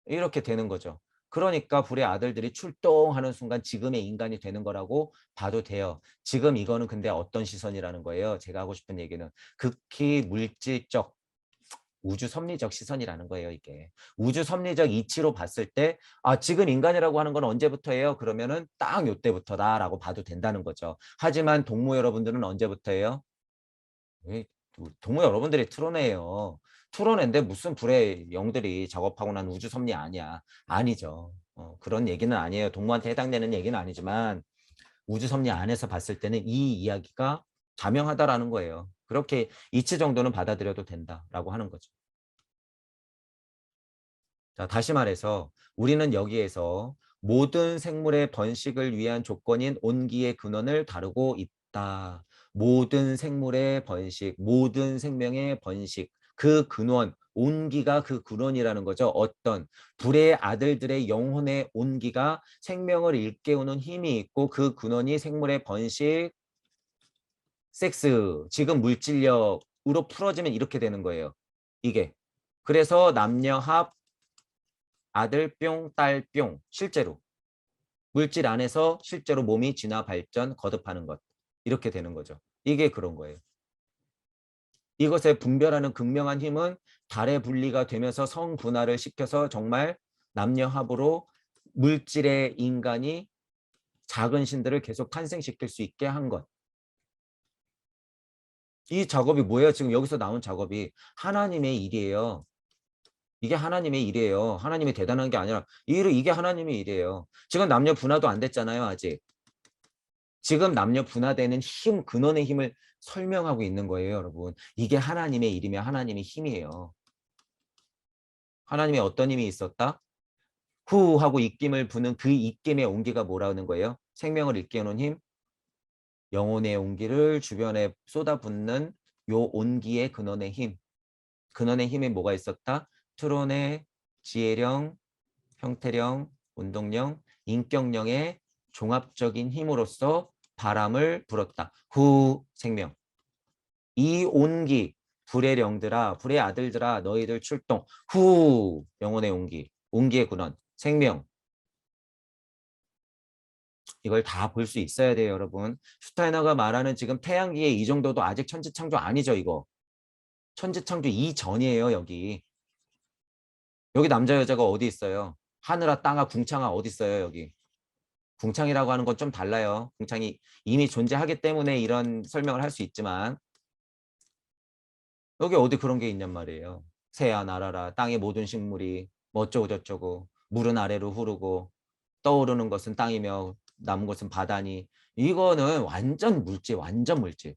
이렇게 되는 거죠. 그러니까 불의 아들들이 출동하는 순간 지금의 인간이 되는 거라고 봐도 돼요. 지금 이거는 근데 어떤 시선이라는 거예요. 제가 하고 싶은 얘기는 극히 물질적 우주 섭리적 시선이라는 거예요, 이게. 우주 섭리적 이치로 봤을 때, 아, 지금 인간이라고 하는 건 언제부터예요? 그러면은 딱 요때부터다라고 봐도 된다는 거죠. 하지만 동무 여러분들은 언제부터예요? 동무 여러분들이 트로네예요. 트로네인데 무슨 불의 영들이 작업하고 난 우주 섭리 아니야. 아니죠. 그런 얘기는 아니에요. 동무한테 해당되는 얘기는 아니지만 우주 섭리 안에서 봤을 때는 이 이야기가 자명하다라는 거예요. 그렇게 이치 정도는 받아들여도 된다라고 하는 거죠. 자, 다시 말해서 우리는 여기에서 모든 생물의 번식을 위한 조건인 온기의 근원을 다루고 있다. 모든 생물의 번식, 모든 생명의 번식, 그 근원, 온기가 그 근원이라는 거죠. 어떤 불의 아들들의 영혼의 온기가 생명을 일깨우는 힘이 있고 그 근원이 생물의 번식, 섹스, 지금 물질력으로 풀어지면 이렇게 되는 거예요. 이게. 그래서 남녀합, 아들 뿅, 딸 뿅, 실제로. 물질 안에서 실제로 몸이 진화, 발전, 거듭하는 것. 이렇게 되는 거죠. 이게 그런 거예요. 이것에 분별하는 극명한 힘은 달의 분리가 되면서 성분화를 시켜서 정말 남녀합으로 물질의 인간이 작은 신들을 계속 탄생시킬 수 있게 한 것. 이 작업이 뭐예요? 지금 여기서 나온 작업이 하나님의 일이에요. 이게 하나님의 일이에요. 하나님이 대단한 게 아니라 이게 하나님의 일이에요. 지금 남녀 분화도 안 됐잖아요. 아직. 지금 남녀 분화되는 힘, 근원의 힘을 설명하고 있는 거예요. 여러분. 이게 하나님의 일이며 하나님의 힘이에요. 하나님의 어떤 힘이 있었다? 후 하고 입김을 부는 그 입김의 온기가 뭐라는 거예요? 생명을 일깨우는 힘, 영혼의 온기를 주변에 쏟아붓는 요 온기의 근원의 힘. 근원의 힘에 뭐가 있었다? 트론의 지혜령, 형태령, 운동령, 인격령의 종합적인 힘으로써 바람을 불었다. 후 생명. 이 온기, 불의 영들아, 불의 아들들아, 너희들 출동. 후 영혼의 온기, 온기의 근원, 생명. 이걸 다 볼 수 있어야 돼요, 여러분. 슈타이너가 말하는 지금 태양기의 이 정도도 아직 천지창조 아니죠, 이거. 천지창조 이전이에요, 여기. 여기 남자 여자가 어디 있어요? 하늘아 땅아 궁창아 어디 있어요 여기? 궁창이라고 하는 건 좀 달라요. 궁창이 이미 존재하기 때문에 이런 설명을 할 수 있지만 여기 어디 그런 게 있냔 말이에요. 새야 날아라 땅의 모든 식물이 뭐 어쩌고 저쩌고 물은 아래로 흐르고 떠오르는 것은 땅이며 남은 것은 바다니 이거는 완전 물질 완전 물질.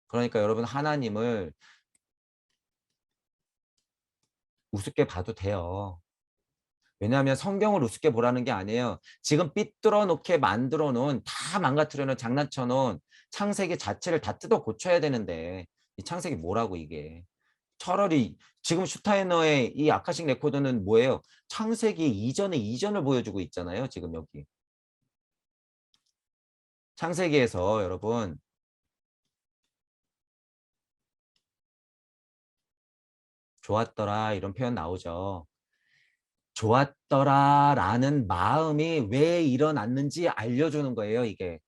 그러니까 여러분 하나님을 우습게 봐도 돼요. 왜냐하면 성경을 우습게 보라는 게 아니에요. 지금 삐뚤어 놓게 만들어 놓은 다 망가뜨려 놓은 장난쳐 놓은 창세기 자체를 다 뜯어 고쳐야 되는데 이 창세기 뭐라고 이게. 차라리 지금 슈타이너의 이 아카식 레코드는 뭐예요? 창세기 이전의 이전을 보여주고 있잖아요. 지금 여기. 창세기에서 여러분 좋았더라 이런 표현 나오죠. 좋았더라라는 마음이 왜 일어났는지 알려주는 거예요. 이게.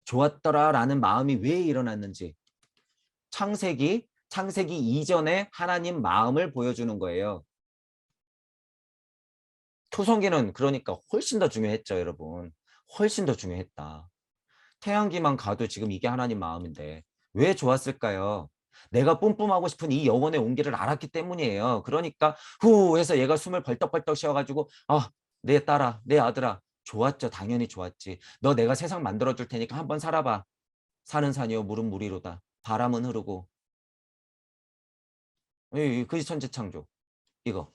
좋았더라라는 마음이 왜 일어났는지. 창세기 이전에 하나님 마음을 보여주는 거예요. 초성기는 그러니까 훨씬 더 중요했죠, 여러분. 훨씬 더 중요했다. 태양기만 가도 지금 이게 하나님 마음인데 왜 좋았을까요? 내가 뿜뿜하고 싶은 이 영혼의 온기를 알았기 때문이에요. 그러니까 후 해서 얘가 숨을 벌떡벌떡 쉬어가지고 아, 내 딸아, 내 아들아 좋았죠. 당연히 좋았지. 너 내가 세상 만들어줄 테니까 한번 살아봐. 산은 산이요 물은 물이로다. 바람은 흐르고 그게 천지창조 이거.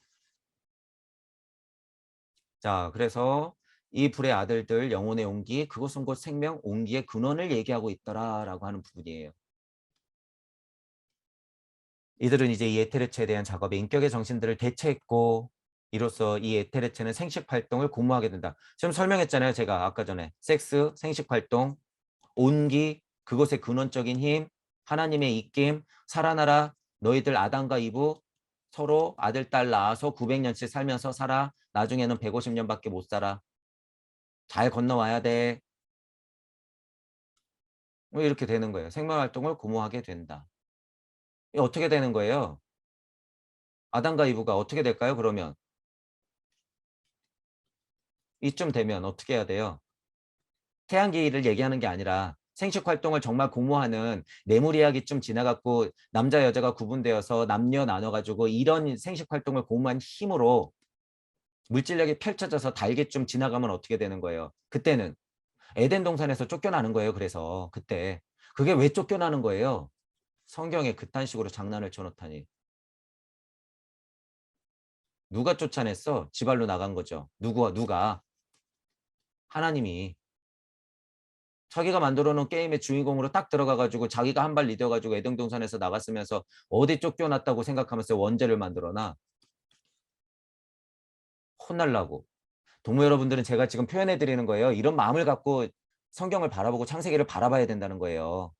자, 그래서 이 불의 아들들 영혼의 온기 그것은 곧 생명 온기의 근원을 얘기하고 있더라라고 하는 부분이에요. 이들은 이제 이 에테르체에 대한 작업에 인격의 정신들을 대체했고 이로써 이 에테르체는 생식 활동을 고무하게 된다. 지금 설명했잖아요. 제가 아까 전에 섹스, 생식 활동, 온기, 그것의 근원적인 힘, 하나님의 입김, 살아나라 너희들 아담과 이브 서로 아들, 딸 낳아서 900년씩 살면서 살아. 나중에는 150년밖에 못 살아. 잘 건너와야 돼. 뭐 이렇게 되는 거예요. 생명활동을 고무하게 된다. 어떻게 되는 거예요? 아담과 이브가 어떻게 될까요? 그러면 이쯤 되면 어떻게 해야 돼요? 태양계를 얘기하는 게 아니라 생식활동을 정말 고무하는 뇌물이야기쯤 지나갔고 남자 여자가 구분되어서 남녀 나눠가지고 이런 생식활동을 고무한 힘으로 물질력이 펼쳐져서 달기쯤 지나가면 어떻게 되는 거예요? 그때는 에덴 동산에서 쫓겨나는 거예요. 그래서 그때 그게 왜 쫓겨나는 거예요? 성경에 그딴 식으로 장난을 쳐놓다니. 누가 쫓아냈어? 지발로 나간 거죠. 누가? 하나님이. 자기가 만들어 놓은 게임의 주인공으로 딱 들어가가지고 자기가 한 발 리뎌가지고 에덴 동산에서 나갔으면서 어디 쫓겨났다고 생각하면서 원죄를 만들어놔. 혼날라고. 동무 여러분들은 제가 지금 표현해 드리는 거예요. 이런 마음을 갖고 성경을 바라보고 창세기를 바라봐야 된다는 거예요.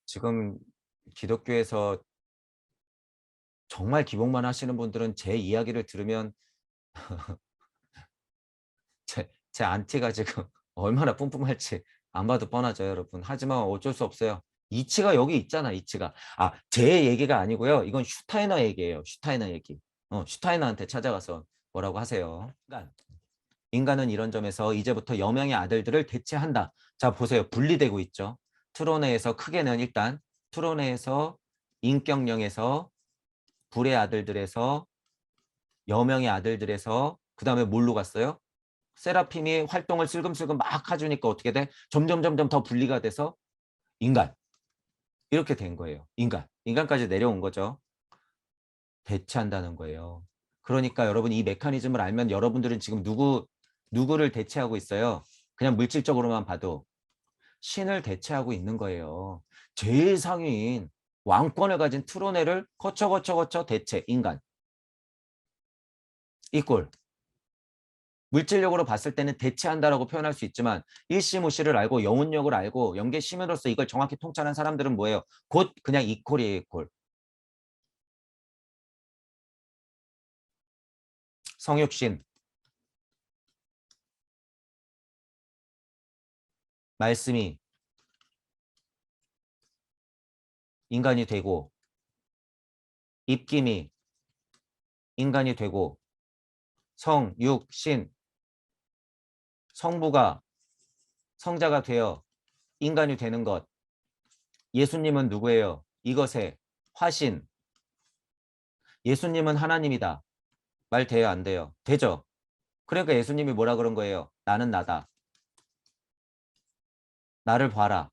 지금 기독교에서 정말 기복만 하시는 분들은 제 이야기를 들으면 제 안티가 지금 얼마나 뿜뿜할지 안 봐도 뻔하죠, 여러분. 하지만 어쩔 수 없어요. 이치가 여기 있잖아, 이치가. 아, 제 얘기가 아니고요. 이건 슈타이너 얘기예요. 슈타이너 얘기. 슈타이너한테 찾아가서 뭐라고 하세요. 인간은 이런 점에서 이제부터 여명의 아들들을 대체한다. 자, 보세요. 분리되고 있죠. 트로네에서 크게는 일단 트로네에서 인격령에서 불의 아들들에서 여명의 아들들에서 그 다음에 뭘로 갔어요? 세라핌이 활동을 슬금슬금 막 해주니까 어떻게 돼? 점점 더 분리가 돼서 인간. 이렇게 된 거예요. 인간까지 내려온 거죠. 대체한다는 거예요. 그러니까 여러분 이 메커니즘을 알면 여러분들은 지금 누구를 대체하고 있어요? 그냥 물질적으로만 봐도 신을 대체하고 있는 거예요. 제일 상위인 왕권을 가진 트로네를 거쳐 대체 인간. 이꼴. 물질력으로 봤을 때는 대체한다라고 표현할 수 있지만 일시무시를 알고 영혼력을 알고 영계심으로써 이걸 정확히 통찰한 사람들은 뭐예요? 곧 그냥 이퀄이에요. 이퀄. 성육신, 말씀이 인간이 되고 입김이 인간이 되고 성, 육, 신, 성부가 성자가 되어 인간이 되는 것. 예수님은 누구예요? 이것의 화신. 예수님은 하나님이다. 말 돼요, 안 돼요? 되죠? 그러니까 예수님이 뭐라 그런 거예요? 나는 나다. 나를 봐라.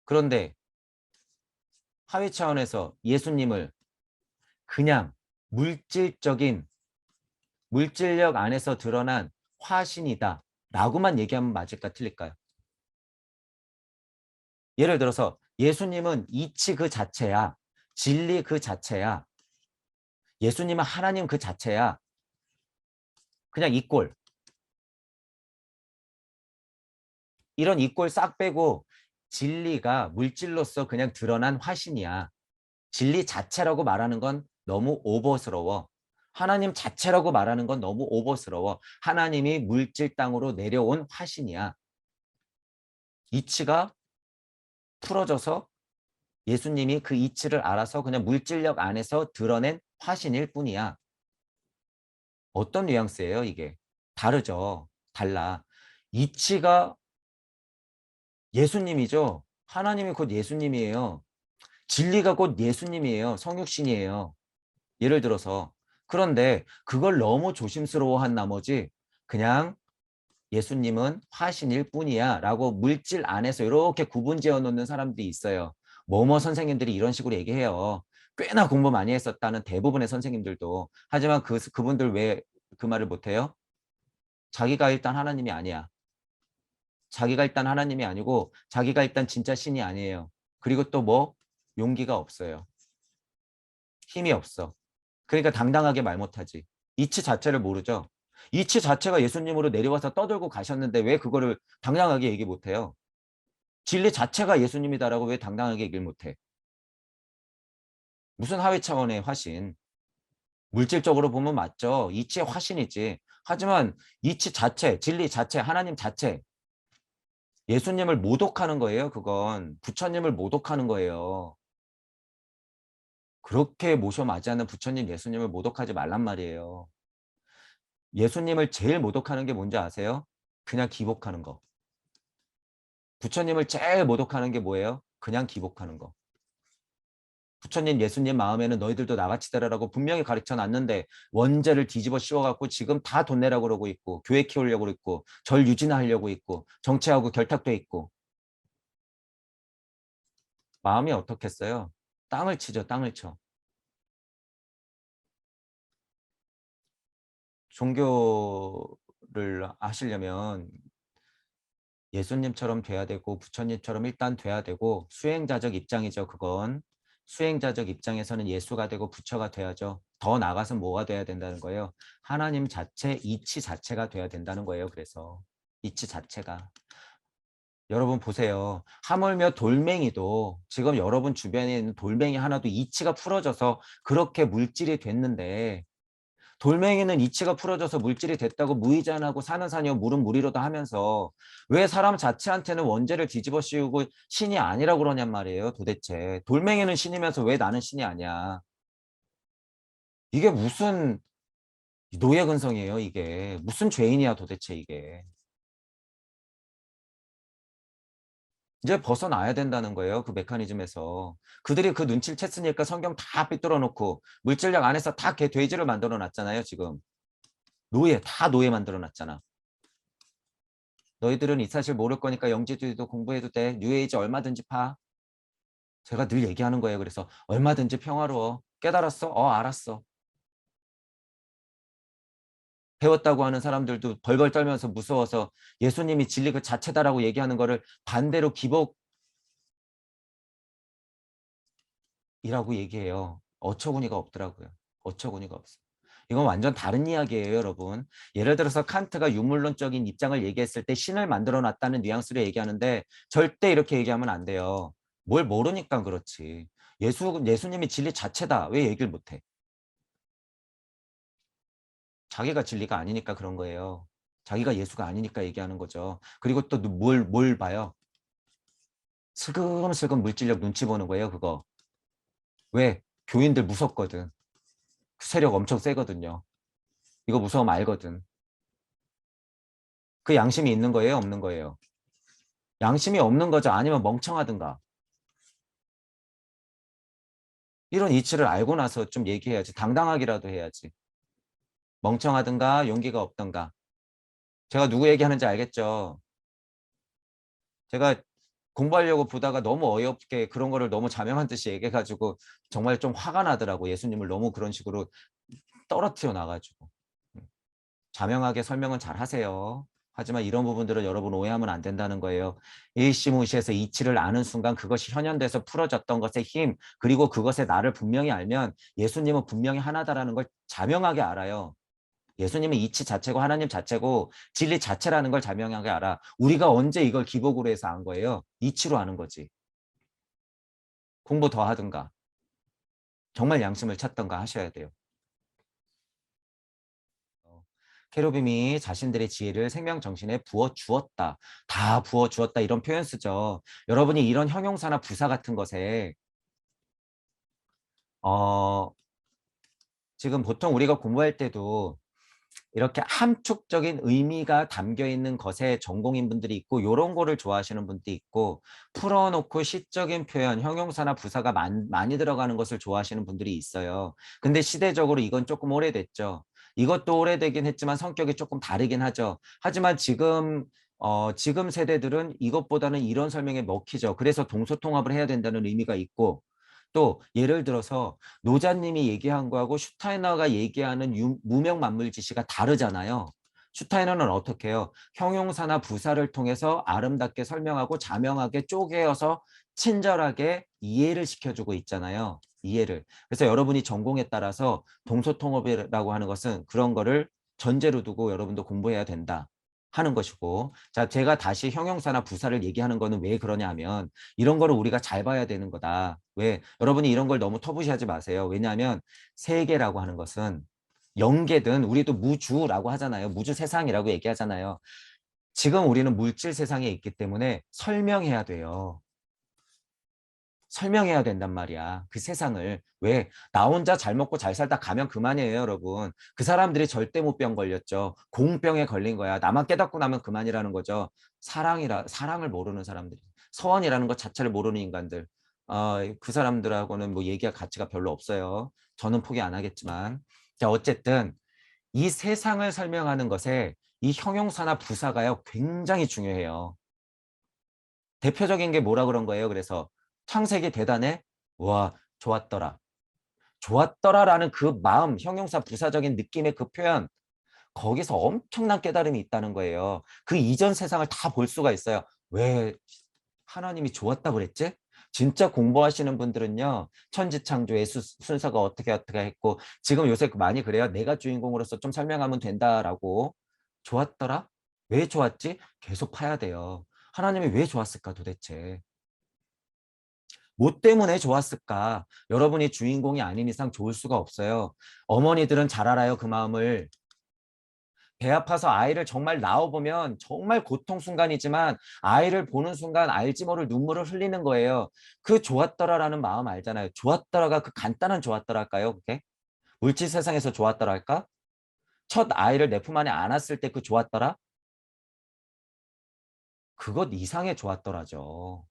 그런데 하위 차원에서 예수님을 그냥 물질적인 물질력 안에서 드러난 화신이다 라고만 얘기하면 맞을까 틀릴까요? 예를 들어서 예수님은 이치 그 자체야. 진리 그 자체야. 예수님은 하나님 그 자체야. 그냥 이 꼴. 이런 이 꼴 싹 빼고 진리가 물질로서 그냥 드러난 화신이야. 진리 자체라고 말하는 건 너무 오버스러워. 하나님 자체라고 말하는 건 너무 오버스러워. 하나님이 물질 땅으로 내려온 화신이야. 이치가 풀어져서 예수님이 그 이치를 알아서 그냥 물질력 안에서 드러낸 화신일 뿐이야. 어떤 뉘앙스예요, 이게? 다르죠. 달라. 이치가 예수님이죠. 하나님이 곧 예수님이에요. 진리가 곧 예수님이에요. 성육신이에요. 예를 들어서. 그런데 그걸 너무 조심스러워한 나머지 그냥 예수님은 화신일 뿐이야 라고 물질 안에서 이렇게 구분 지어 놓는 사람들이 있어요. 뭐뭐 선생님들이 이런 식으로 얘기해요. 꽤나 공부 많이 했었다는 대부분의 선생님들도. 하지만 그분들 왜 그 말을 못해요? 자기가 일단 하나님이 아니야. 자기가 일단 하나님이 아니고 자기가 일단 진짜 신이 아니에요. 그리고 또 뭐? 용기가 없어요. 힘이 없어. 그러니까 당당하게 말 못하지. 이치 자체를 모르죠. 이치 자체가 예수님으로 내려와서 떠들고 가셨는데 왜 그거를 당당하게 얘기 못해요? 진리 자체가 예수님이다라고 왜 당당하게 얘기를 못해? 무슨 하위 차원의 화신? 물질적으로 보면 맞죠. 이치의 화신이지. 하지만 이치 자체, 진리 자체, 하나님 자체, 예수님을 모독하는 거예요. 그건 부처님을 모독하는 거예요. 그렇게 모셔 맞이하는 부처님, 예수님을 모독하지 말란 말이에요. 예수님을 제일 모독하는 게 뭔지 아세요? 그냥 기복하는 거. 부처님을 제일 모독하는 게 뭐예요? 그냥 기복하는 거. 부처님, 예수님 마음에는 너희들도 나같이 되라라고 분명히 가르쳐 놨는데 원죄를 뒤집어 씌워갖고 지금 다 돈 내라고 그러고 있고 교회 키우려고 그러고 있고 절 유진하려고 있고 정치하고 결탁돼 있고 마음이 어떻겠어요? 땅을 치죠, 땅을 쳐. 종교를 하시려면 예수님처럼 돼야 되고 부처님처럼 일단 돼야 되고 수행자적 입장이죠. 그건 수행자적 입장에서는 예수가 되고 부처가 돼야죠. 더 나아가서 뭐가 돼야 된다는 거예요? 하나님 자체, 이치 자체가 돼야 된다는 거예요. 그래서 이치 자체가. 여러분 보세요. 하물며 돌멩이도 지금 여러분 주변에 있는 돌멩이 하나도 이치가 풀어져서 그렇게 물질이 됐는데 돌멩이는 이치가 풀어져서 물질이 됐다고 무의잔하고 사는 사니요 물은 물이로다 하면서 왜 사람 자체한테는 원죄를 뒤집어 씌우고 신이 아니라고 그러냔 말이에요. 도대체 돌멩이는 신이면서 왜 나는 신이 아니야? 이게 무슨 노예근성이에요. 이게 무슨 죄인이야 도대체 이게. 이제 벗어나야 된다는 거예요. 그 메커니즘에서. 그들이 그 눈치를 챘으니까 성경 다 삐뚤어 놓고 물질력 안에서 다 개 돼지를 만들어 놨잖아요. 지금 노예 다 노예 만들어 놨잖아. 너희들은 이 사실 모를 거니까 영지주의도 공부해도 돼. 뉴에이지 얼마든지 파. 제가 늘 얘기하는 거예요. 그래서 얼마든지 평화로워. 깨달았어? 알았어. 배웠다고 하는 사람들도 벌벌 떨면서 무서워서 예수님이 진리 그 자체다라고 얘기하는 거를 반대로 기복이라고 얘기해요. 어처구니가 없더라고요. 어처구니가 없어. 이건 완전 다른 이야기예요, 여러분. 예를 들어서 칸트가 유물론적인 입장을 얘기했을 때 신을 만들어 놨다는 뉘앙스로 얘기하는데 절대 이렇게 얘기하면 안 돼요. 뭘 모르니까 그렇지. 예수님이 진리 자체다. 왜 얘기를 못해? 자기가 진리가 아니니까 그런 거예요. 자기가 예수가 아니니까 얘기하는 거죠. 그리고 또 뭘 봐요? 슬금슬금 물질력 눈치 보는 거예요, 그거. 왜? 교인들 무섭거든. 그 세력 엄청 세거든요. 이거 무서움 알거든. 그 양심이 있는 거예요? 없는 거예요? 양심이 없는 거죠. 아니면 멍청하든가. 이런 이치를 알고 나서 좀 얘기해야지. 당당하기라도 해야지. 멍청하든가 용기가 없든가. 제가 누구 얘기하는지 알겠죠? 제가 공부하려고 보다가 너무 어이없게 그런 거를 너무 자명한 듯이 얘기해가지고 정말 좀 화가 나더라고. 예수님을 너무 그런 식으로 떨어뜨려 놔가지고. 자명하게 설명은 잘 하세요. 하지만 이런 부분들은 여러분 오해하면 안 된다는 거예요. 일시무시해서 이치를 아는 순간 그것이 현현돼서 풀어졌던 것의 힘, 그리고 그것의 나를 분명히 알면 예수님은 분명히 하나다라는 걸 자명하게 알아요. 예수님은 이치 자체고 하나님 자체고 진리 자체라는 걸 자명하게 알아. 우리가 언제 이걸 기복으로 해서 안 거예요? 이치로 아는 거지. 공부 더 하든가 정말 양심을 찾던가 하셔야 돼요. 케루빔이 자신들의 지혜를 생명정신에 부어주었다. 다 부어주었다 이런 표현 쓰죠. 여러분이 이런 형용사나 부사 같은 것에 어, 지금 보통 우리가 공부할 때도 이렇게 함축적인 의미가 담겨 있는 것에 전공인 분들이 있고 이런 거를 좋아하시는 분들이 있고 풀어놓고 시적인 표현, 형용사나 부사가 많이 들어가는 것을 좋아하시는 분들이 있어요. 근데 시대적으로 이건 조금 오래됐죠. 이것도 오래되긴 했지만 성격이 조금 다르긴 하죠. 하지만 지금 세대들은 이것보다는 이런 설명에 먹히죠. 그래서 동서통합을 해야 된다는 의미가 있고 또 예를 들어서 노자님이 얘기한 거하고 슈타이너가 얘기하는 무명 만물 지시가 다르잖아요. 슈타이너는 어떻게 해요? 형용사나 부사를 통해서 아름답게 설명하고 자명하게 쪼개어서 친절하게 이해를 시켜주고 있잖아요. 이해를. 그래서 여러분이 전공에 따라서 동서통합이라고 하는 것은 그런 거를 전제로 두고 여러분도 공부해야 된다 하는 것이고, 자, 제가 다시 형용사나 부사를 얘기하는 거는 왜 그러냐 하면 이런 거를 우리가 잘 봐야 되는 거다. 왜? 여러분이 이런 걸 너무 터부시하지 마세요. 왜냐하면 세계라고 하는 것은 영계든 우리도 무주라고 하잖아요. 무주 세상이라고 얘기하잖아요. 지금 우리는 물질 세상에 있기 때문에 설명해야 돼요. 설명해야 된단 말이야. 그 세상을. 왜? 나 혼자 잘 먹고 잘 살다 가면 그만이에요, 여러분. 그 사람들이 절대무병 걸렸죠. 공병에 걸린 거야. 나만 깨닫고 나면 그만이라는 거죠. 사랑을 모르는 사람들. 서원이라는 것 자체를 모르는 인간들. 그 사람들하고는 뭐 얘기할 가치가 별로 없어요. 저는 포기 안 하겠지만. 자, 어쨌든 이 세상을 설명하는 것에 이 형용사나 부사가요, 굉장히 중요해요. 대표적인 게 뭐라 그런 거예요. 그래서 창세기 대단해? 와, 좋았더라. 좋았더라라는 그 마음, 형용사 부사적인 느낌의 그 표현, 거기서 엄청난 깨달음이 있다는 거예요. 그 이전 세상을 다 볼 수가 있어요. 왜 하나님이 좋았다 그랬지? 진짜 공부하시는 분들은요, 천지창조의 순서가 어떻게 했고, 지금 요새 많이 그래요. 내가 주인공으로서 좀 설명하면 된다라고. 좋았더라? 왜 좋았지? 계속 파야 돼요. 하나님이 왜 좋았을까 도대체? 뭐 때문에 좋았을까? 여러분이 주인공이 아닌 이상 좋을 수가 없어요. 어머니들은 잘 알아요, 그 마음을. 배 아파서 아이를 정말 낳아보면 정말 고통 순간이지만 아이를 보는 순간 알지 모를 눈물을 흘리는 거예요. 그 좋았더라라는 마음 알잖아요. 좋았더라가 그 간단한 좋았더랄까요, 그게? 물질 세상에서 좋았더랄까? 첫 아이를 내 품 안에 안았을 때 그 좋았더라? 그것 이상의 좋았더라죠.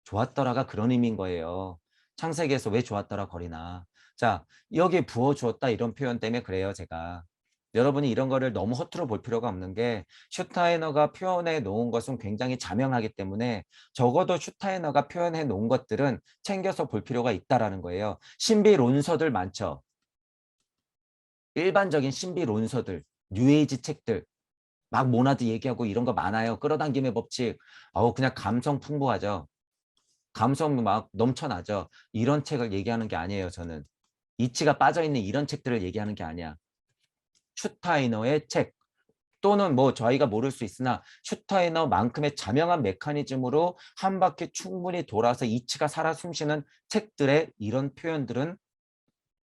좋았더라가 그런 의미인 거예요. 창세기에서 왜 좋았더라 거리나. 자, 여기 부어주었다 이런 표현 때문에 그래요, 제가. 여러분이 이런 거를 너무 허투루 볼 필요가 없는 게 슈타이너가 표현해 놓은 것은 굉장히 자명하기 때문에 적어도 슈타이너가 표현해 놓은 것들은 챙겨서 볼 필요가 있다라는 거예요. 신비론서들 많죠. 일반적인 신비론서들, 뉴에이지 책들, 막 모나드 얘기하고 이런 거 많아요. 끌어당김의 법칙. 그냥 감성 풍부하죠. 감성 막 넘쳐나죠. 이런 책을 얘기하는 게 아니에요, 저는. 이치가 빠져있는 이런 책들을 얘기하는 게 아니야. 슈타이너의 책 또는 뭐 저희가 모를 수 있으나 슈타이너만큼의 자명한 메커니즘으로 한 바퀴 충분히 돌아서 이치가 살아 숨쉬는 책들의 이런 표현들은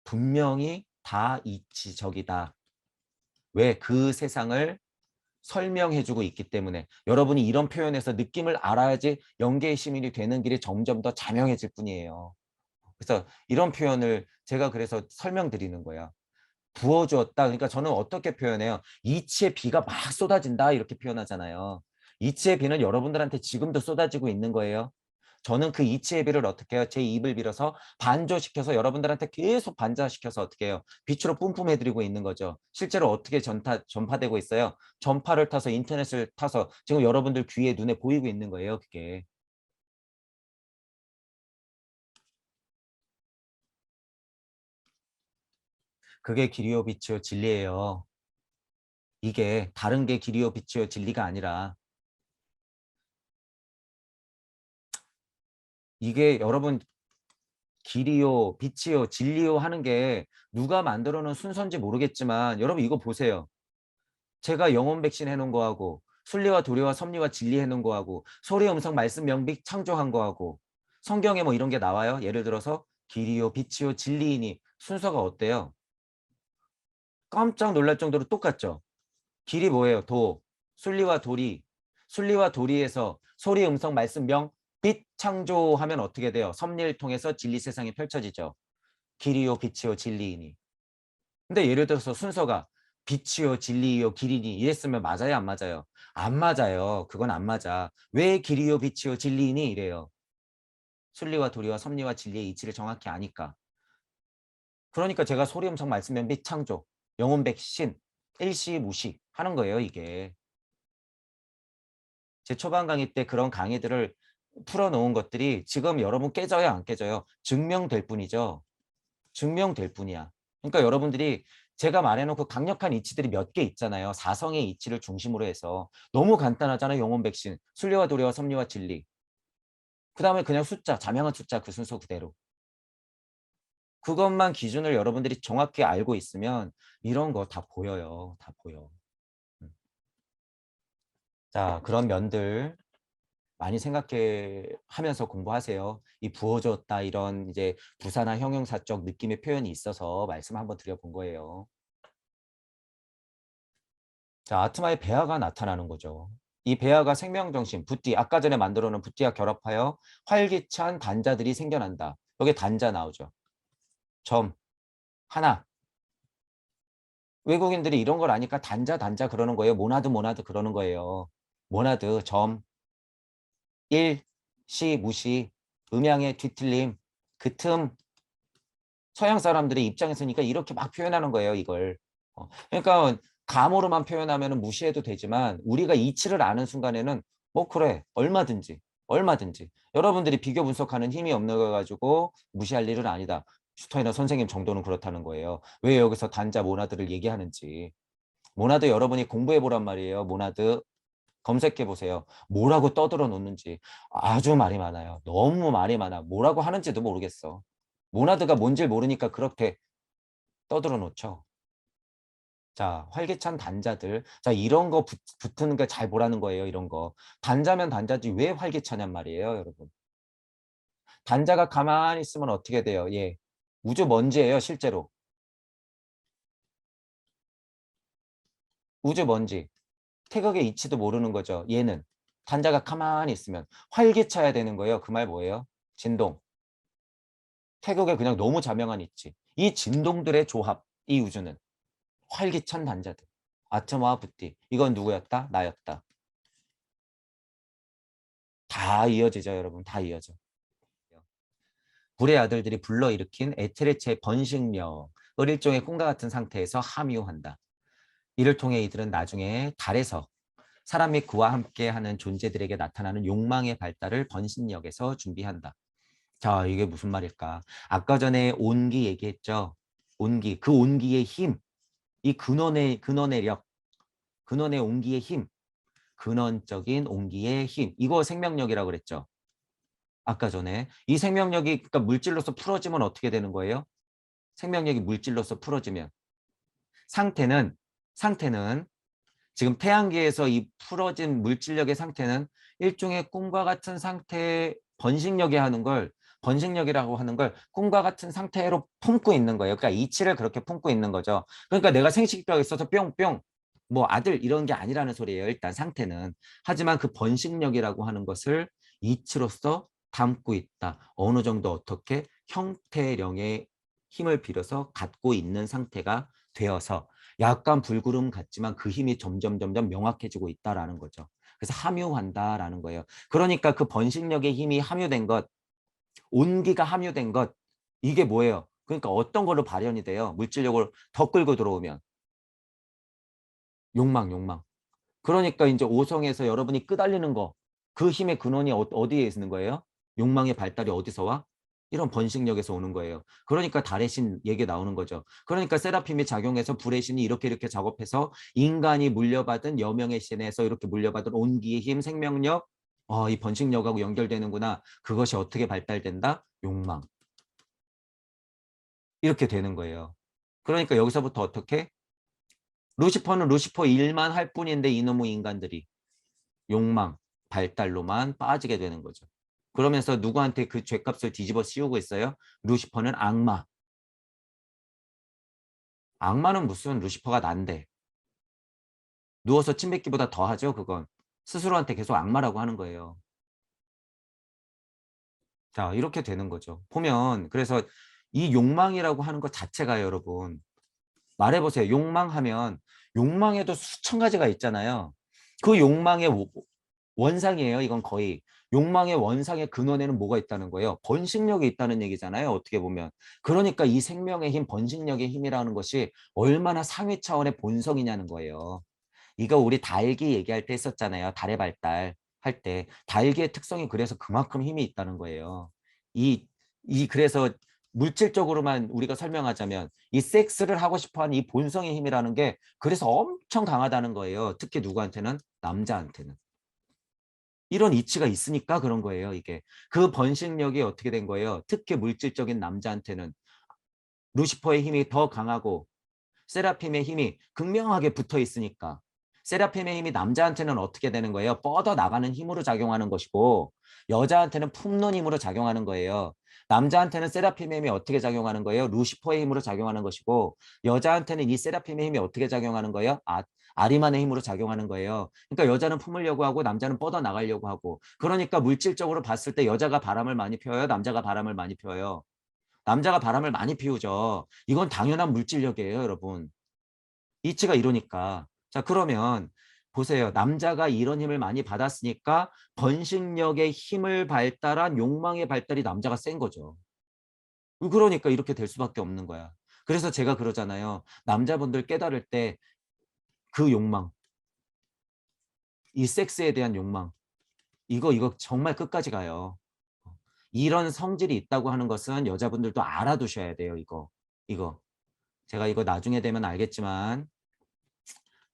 분명히 다 이치적이다. 왜? 그 세상을 설명해주고 있기 때문에 여러분이 이런 표현에서 느낌을 알아야지 영계의 시민이 되는 길이 점점 더 자명해질 뿐이에요. 그래서 이런 표현을 제가 그래서 설명드리는 거예요. 부어주었다. 그러니까 저는 어떻게 표현해요? 이치의 비가 막 쏟아진다 이렇게 표현하잖아요. 이치의 비는 여러분들한테 지금도 쏟아지고 있는 거예요. 저는 그 이치의 비를 어떻게 해요? 제 입을 빌어서 반조시켜서 여러분들한테 계속 반자시켜서 어떻게 해요? 빛으로 뿜뿜해드리고 있는 거죠. 실제로 어떻게 전파되고 있어요? 전파를 타서 인터넷을 타서 지금 여러분들 귀에 눈에 보이고 있는 거예요. 그게. 그게 길이요 빛이요 진리예요. 이게 다른 게 길이요 빛이요 진리가 아니라 이게 여러분 길이요 빛이요 진리요 하는 게 누가 만들어 놓은 순서인지 모르겠지만 여러분 이거 보세요. 제가 영혼 백신 해놓은 거하고 순리와 도리와 섭리와 진리 해놓은 거하고 소리 음성 말씀 명빅 창조한 거하고 성경에 뭐 이런 게 나와요. 예를 들어서 길이요 빛이요 진리이니 순서가 어때요? 깜짝 놀랄 정도로 똑같죠. 길이 뭐예요? 도, 순리와 도리, 순리와 도리에서 소리, 음성, 말씀, 명, 빛 창조하면 어떻게 돼요? 섭리를 통해서 진리 세상이 펼쳐지죠. 길이요, 빛이요, 진리이니. 근데 예를 들어서 순서가 빛이요, 진리요, 길이니 이랬으면 맞아요, 안 맞아요? 안 맞아요. 그건 안 맞아. 왜 길이요, 빛이요, 진리이니 이래요. 순리와 도리와 섭리와 진리의 이치를 정확히 아니까. 그러니까 제가 소리, 음성, 말씀, 명, 빛 창조, 영혼 백신, 일시 무시 하는 거예요, 이게. 제 초반 강의 때 그런 강의들을 풀어놓은 것들이 지금 여러분 깨져요, 안 깨져요? 증명될 뿐이죠. 증명될 뿐이야. 그러니까 여러분들이 제가 말해놓고 강력한 이치들이 몇 개 있잖아요. 사성의 이치를 중심으로 해서. 너무 간단하잖아요. 영혼 백신. 순리와 도리와 섭리와 진리. 그 다음에 그냥 숫자, 자명한 숫자 그 순서 그대로. 그것만 기준을 여러분들이 정확히 알고 있으면 이런 거 다 보여요. 다 보여. 음. 자, 그런 면들 많이 생각해 하면서 공부하세요. 이 부어졌다 이런 이제 부사나 형용사적 느낌의 표현이 있어서 말씀 한번 드려본 거예요. 자, 아트마의 배아가 나타나는 거죠. 이 배아가 생명정신, 붓띠, 아까 전에 만들어 놓은 붓띠와 결합하여 활기찬 단자들이 생겨난다. 여기 단자 나오죠. 점, 하나. 외국인들이 이런 걸 아니까 단자, 단자 그러는 거예요. 모나드, 모나드 그러는 거예요. 모나드, 점, 일, 시, 무시, 음양의 뒤틀림, 그 틈, 서양 사람들의 입장에서니까 이렇게 막 표현하는 거예요, 이걸. 그러니까 감으로만 표현하면 무시해도 되지만 우리가 이치를 아는 순간에는 뭐 그래, 얼마든지, 얼마든지. 여러분들이 비교 분석하는 힘이 없는 거 가지고 무시할 일은 아니다. 슈타이너 선생님 정도는 그렇다는 거예요. 왜 여기서 단자 모나드를 얘기하는지. 모나드 여러분이 공부해 보란 말이에요. 모나드 검색해 보세요. 뭐라고 떠들어 놓는지. 아주 말이 많아요. 너무 말이 많아. 뭐라고 하는지도 모르겠어. 모나드가 뭔지 모르니까 그렇게 떠들어 놓죠. 자, 활기찬 단자들. 자, 이런 거 붙는 거 잘 보라는 거예요. 이런 거. 단자면 단자지 왜 활기차냔 말이에요, 여러분. 단자가 가만히 있으면 어떻게 돼요? 예. 우주 먼지예요, 실제로. 우주 먼지. 태극의 이치도 모르는 거죠. 얘는. 단자가 가만히 있으면 활기차야 되는 거예요. 그 말 뭐예요? 진동. 태극에 그냥 너무 자명한 이치. 이 진동들의 조합, 이 우주는. 활기찬 단자들. 아tom와 붓띠. 이건 누구였다? 나였다. 다 이어지죠, 여러분. 다 이어져. 불의 아들들이 불러일으킨 에테레체의 번식력을 일종의 꿈과 같은 상태에서 함유한다. 이를 통해 이들은 나중에 달에서 사람 및 그와 함께하는 존재들에게 나타나는 욕망의 발달을 번식력에서 준비한다. 자, 이게 무슨 말일까? 아까 전에 온기 얘기했죠. 온기, 그 온기의 힘, 이 근원의 력, 근원의 온기의 힘, 근원적인 온기의 힘, 이거 생명력이라고 그랬죠. 아까 전에 이 생명력이 그러니까 물질로서 풀어지면 어떻게 되는 거예요? 생명력이 물질로서 풀어지면 상태는 지금 태양계에서 이 풀어진 물질력의 상태는 일종의 꿈과 같은 상태의 번식력이 하는 걸 번식력이라고 하는 걸 꿈과 같은 상태로 품고 있는 거예요. 그러니까 이치를 그렇게 품고 있는 거죠. 그러니까 내가 생식기가 있어서 뿅뿅 뭐 아들 이런 게 아니라는 소리예요. 일단 상태는. 하지만 그 번식력이라고 하는 것을 이치로서 담고 있다. 어느 정도 어떻게 형태령의 힘을 빌어서 갖고 있는 상태가 되어서 약간 불구름 같지만 그 힘이 점점 명확해지고 있다라는 거죠. 그래서 함유한다라는 거예요. 그러니까 그 번식력의 힘이 함유된 것, 온기가 함유된 것, 이게 뭐예요? 그러니까 어떤 걸로 발현이 돼요? 물질력을 더 끌고 들어오면 욕망. 그러니까 이제 오성에서 여러분이 끄달리는 거, 그 힘의 근원이 어디에 있는 거예요? 욕망의 발달이 어디서 와? 이런 번식력에서 오는 거예요. 그러니까 달의 신 얘기 나오는 거죠. 그러니까 세라핌이 작용해서 불의 신이 이렇게 작업해서 인간이 물려받은 여명의 신에서 이렇게 물려받은 온기의 힘, 생명력, 이 번식력하고 연결되는구나. 그것이 어떻게 발달된다? 욕망. 이렇게 되는 거예요. 그러니까 여기서부터 어떻게? 루시퍼는 루시퍼 일만 할 뿐인데 이놈의 인간들이 욕망, 발달로만 빠지게 되는 거죠. 그러면서 누구한테 그 죄값을 뒤집어 씌우고 있어요? 루시퍼는 악마. 악마는 무슨 루시퍼가 난데. 누워서 침 뱉기보다 더 하죠, 그건. 스스로한테 계속 악마라고 하는 거예요. 자, 이렇게 되는 거죠. 보면 그래서 이 욕망이라고 하는 것 자체가 여러분 말해보세요. 욕망하면 욕망에도 수천 가지가 있잖아요. 그 욕망의 원상이에요. 이건 거의. 욕망의 원상의 근원에는 뭐가 있다는 거예요? 번식력이 있다는 얘기잖아요. 어떻게 보면. 그러니까 이 생명의 힘, 번식력의 힘이라는 것이 얼마나 상위 차원의 본성이냐는 거예요. 이거 우리 달기 얘기할 때 했었잖아요. 달의 발달 할 때. 달기의 특성이 그래서 그만큼 힘이 있다는 거예요. 이, 그래서 물질적으로만 우리가 설명하자면 이 섹스를 하고 싶어 하는 이 본성의 힘이라는 게 그래서 엄청 강하다는 거예요. 특히 누구한테는? 남자한테는. 이런 이치가 있으니까 그런 거예요, 이게. 그 번식력이 어떻게 된 거예요? 특히 물질적인 남자한테는 루시퍼의 힘이 더 강하고 세라핌의 힘이 극명하게 붙어 있으니까. 세라핌의 힘이 남자한테는 어떻게 되는 거예요? 뻗어 나가는 힘으로 작용하는 것이고 여자한테는 품는 힘으로 작용하는 거예요. 남자한테는 세라핌의 힘이 어떻게 작용하는 거예요? 루시퍼의 힘으로 작용하는 것이고 여자한테는 이 세라핌의 힘이 어떻게 작용하는 거예요? 아리만의 힘으로 작용하는 거예요. 그러니까 여자는 품으려고 하고 남자는 뻗어 나가려고 하고 그러니까 물질적으로 봤을 때 여자가 바람을 많이 피워요? 남자가 바람을 많이 피워요? 남자가 바람을 많이 피우죠. 이건 당연한 물질력이에요, 여러분. 이치가 이러니까. 자, 그러면 보세요. 남자가 이런 힘을 많이 받았으니까 번식력의 힘을 발달한 욕망의 발달이 남자가 센 거죠. 그러니까 이렇게 될 수밖에 없는 거야. 그래서 제가 그러잖아요. 남자분들 깨달을 때 그 욕망, 이 섹스에 대한 욕망, 이거 정말 끝까지 가요. 이런 성질이 있다고 하는 것은 여자분들도 알아두셔야 돼요, 이거. 제가 이거 나중에 되면 알겠지만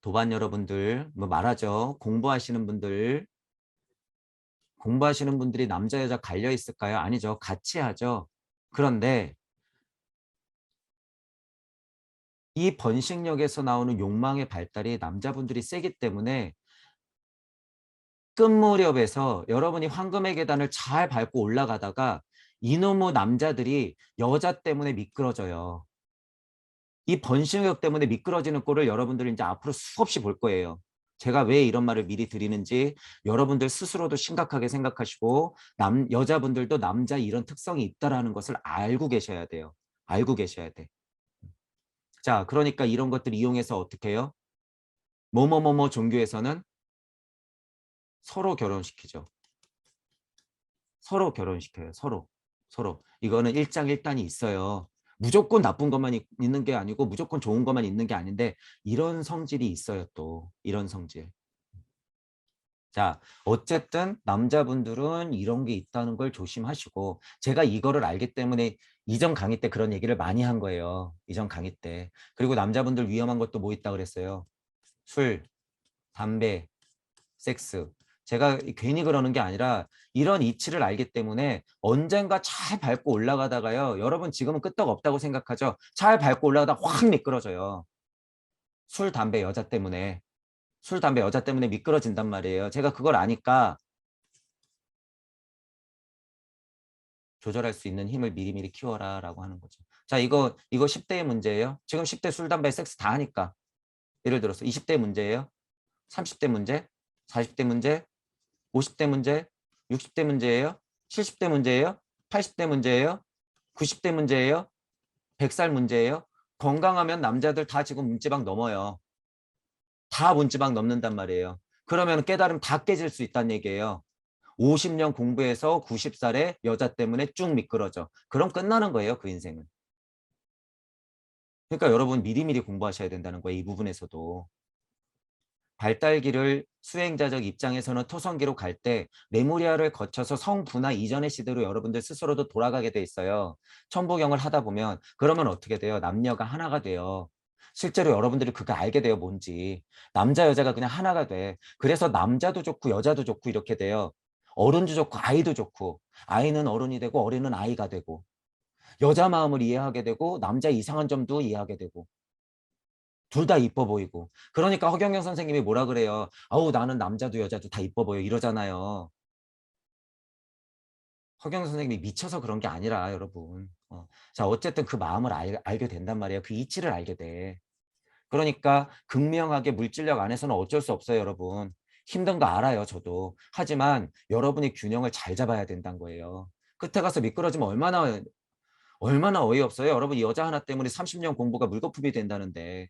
도반 여러분들 뭐 말하죠. 공부하시는 분들이 남자 여자 갈려 있을까요? 아니죠. 같이 하죠. 그런데 이 번식력에서 나오는 욕망의 발달이 남자분들이 세기 때문에 끝 무렵에서 여러분이 황금의 계단을 잘 밟고 올라가다가 이놈의 남자들이 여자 때문에 미끄러져요. 이 번식력 때문에 미끄러지는 꼴을 여러분들이 이제 앞으로 수없이 볼 거예요. 제가 왜 이런 말을 미리 드리는지 여러분들 스스로도 심각하게 생각하시고 여자분들도 남자 이런 특성이 있다라는 것을 알고 계셔야 돼요. 알고 계셔야 돼. 자, 그러니까 이런 것들 이용해서 어떻게 해요? 뭐뭐뭐뭐 종교에서는 서로 결혼시키죠. 서로 결혼시켜요. 서로. 이거는 일장일단이 있어요. 무조건 나쁜 것만 있는 게 아니고 무조건 좋은 것만 있는 게 아닌데 이런 성질이 있어요 또. 이런 성질. 자, 어쨌든 남자분들은 이런 게 있다는 걸 조심하시고 제가 이거를 알기 때문에 이전 강의 때 그런 얘기를 많이 한 거예요. 이전 강의 때. 그리고 남자분들 위험한 것도 뭐 있다 그랬어요. 술, 담배, 섹스. 제가 괜히 그러는 게 아니라 이런 이치를 알기 때문에 언젠가 잘 밟고 올라가다가요. 여러분 지금은 끄떡 없다고 생각하죠. 잘 밟고 올라가다 확 미끄러져요. 술, 담배, 여자 때문에. 술, 담배, 여자 때문에 미끄러진단 말이에요. 제가 그걸 아니까 조절할 수 있는 힘을 미리미리 키워라 라고 하는 거죠. 자, 이거 10대의 문제예요. 지금 10대 술, 담배, 섹스 다 하니까. 예를 들어서 20대 문제예요. 30대 문제, 40대 문제, 50대 문제, 60대 문제예요. 70대 문제예요. 80대 문제예요. 90대 문제예요? 100살 문제예요? 건강하면 남자들 다 지금 문지방 넘어요. 다 문지방 넘는단 말이에요. 그러면 깨달음 다 깨질 수 있다는 얘기예요. 50년 공부해서 90살에 여자 때문에 쭉 미끄러져. 그럼 끝나는 거예요, 그 인생은. 그러니까 여러분 미리미리 공부하셔야 된다는 거예요, 이 부분에서도. 발달기를 수행자적 입장에서는 토성기로 갈 때 레무리아를 거쳐서 성분화 이전의 시대로 여러분들 스스로도 돌아가게 돼 있어요. 천부경을 하다 보면 그러면 어떻게 돼요? 남녀가 하나가 돼요. 실제로 여러분들이 그거 알게 돼요, 뭔지. 남자 여자가 그냥 하나가 돼. 그래서 남자도 좋고 여자도 좋고 이렇게 돼요. 어른도 좋고 아이도 좋고, 아이는 어른이 되고 어른은 아이가 되고, 여자 마음을 이해하게 되고 남자 이상한 점도 이해하게 되고, 둘 다 이뻐 보이고. 그러니까 허경영 선생님이 뭐라 그래요? 아우 나는 남자도 여자도 다 이뻐 보여 이러잖아요. 허경영 선생님이 미쳐서 그런 게 아니라 여러분. 자 어쨌든 그 마음을 알게 된단 말이에요. 그 이치를 알게 돼. 그러니까 극명하게 물질력 안에서는 어쩔 수 없어요, 여러분. 힘든 거 알아요, 저도. 하지만 여러분이 균형을 잘 잡아야 된다는 거예요. 끝에 가서 미끄러지면 얼마나 어이없어요. 여러분 이 여자 하나 때문에 30년 공부가 물거품이 된다는데.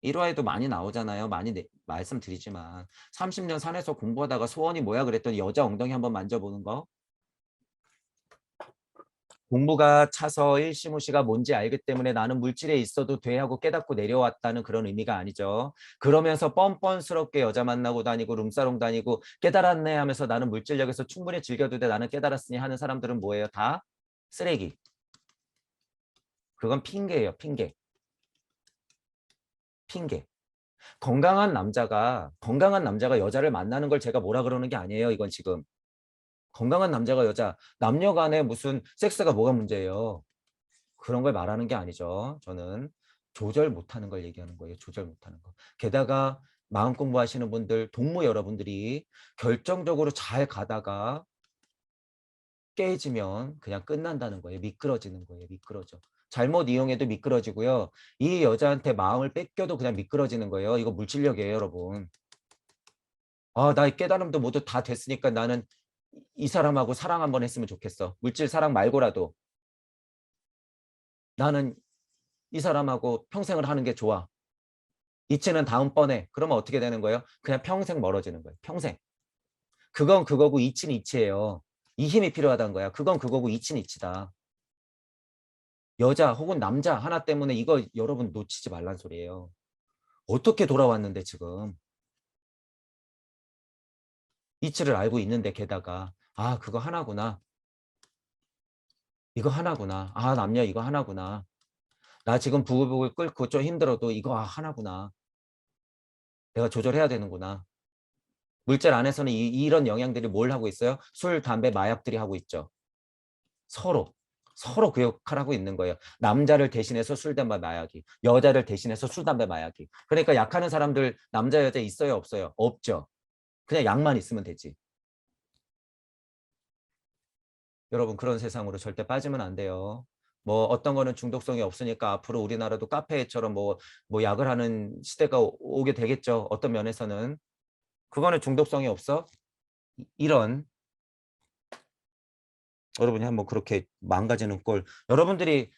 1화에도 많이 나오잖아요. 많이 말씀드리지만 30년 산에서 공부하다가 소원이 뭐야 그랬더니 여자 엉덩이 한번 만져보는 거. 공부가 차서 일시무시가 뭔지 알기 때문에 나는 물질에 있어도 돼 하고 깨닫고 내려왔다는 그런 의미가 아니죠. 그러면서 뻔뻔스럽게 여자 만나고 다니고 룸사롱 다니고 깨달았네 하면서 나는 물질력에서 충분히 즐겨도 돼 나는 깨달았으니 하는 사람들은 뭐예요? 다 쓰레기. 그건 핑계예요. 핑계. 핑계. 건강한 남자가 여자를 만나는 걸 제가 뭐라 그러는 게 아니에요. 이건 지금. 건강한 남자가 여자, 남녀 간에 무슨 섹스가 뭐가 문제예요. 그런 걸 말하는 게 아니죠. 저는 조절 못하는 걸 얘기하는 거예요. 조절 못하는 거. 게다가 마음 공부하시는 분들, 동무 여러분들이 결정적으로 잘 가다가 깨지면 그냥 끝난다는 거예요. 미끄러지는 거예요. 미끄러져. 잘못 이용해도 미끄러지고요. 이 여자한테 마음을 뺏겨도 그냥 미끄러지는 거예요. 이거 물질력이에요, 여러분. 아, 나의 깨달음도 모두 다 됐으니까 나는 이 사람하고 사랑 한번 했으면 좋겠어. 물질 사랑 말고라도 나는 이 사람하고 평생을 하는 게 좋아. 이치는 다음번에. 그러면 어떻게 되는 거예요? 그냥 평생 멀어지는 거예요. 평생. 그건 그거고 이치는 이치예요. 이 힘이 필요하다는 거야. 그건 그거고 이치는 이치다. 여자 혹은 남자 하나 때문에 이거 여러분 놓치지 말란 소리예요. 어떻게 돌아왔는데 지금. 이치를 알고 있는데 게다가 아 그거 하나구나. 이거 하나구나. 아 남녀 이거 하나구나. 나 지금 부글부글 끓고 좀 힘들어도 이거 하나구나. 내가 조절해야 되는구나. 물질 안에서는 이런 영향들이 뭘 하고 있어요? 술, 담배, 마약들이 하고 있죠. 서로. 서로 그 역할을 하고 있는 거예요. 남자를 대신해서 술, 담배, 마약이. 여자를 대신해서 술, 담배, 마약이. 그러니까 약하는 사람들 남자, 여자 있어요? 없어요? 없죠. 그냥 약만 있으면 되지. 여러분 그런 세상으로 절대 빠지면 안 돼요. 뭐 어떤 거는 중독성이 없으니까 앞으로 우리나라도 카페처럼 뭐 약을 하는 시대가 오게 되겠죠. 어떤 면에서는. 그거는 중독성이 없어? 이런 여러분이 한번 그렇게 망가지는 꼴. 여러분들이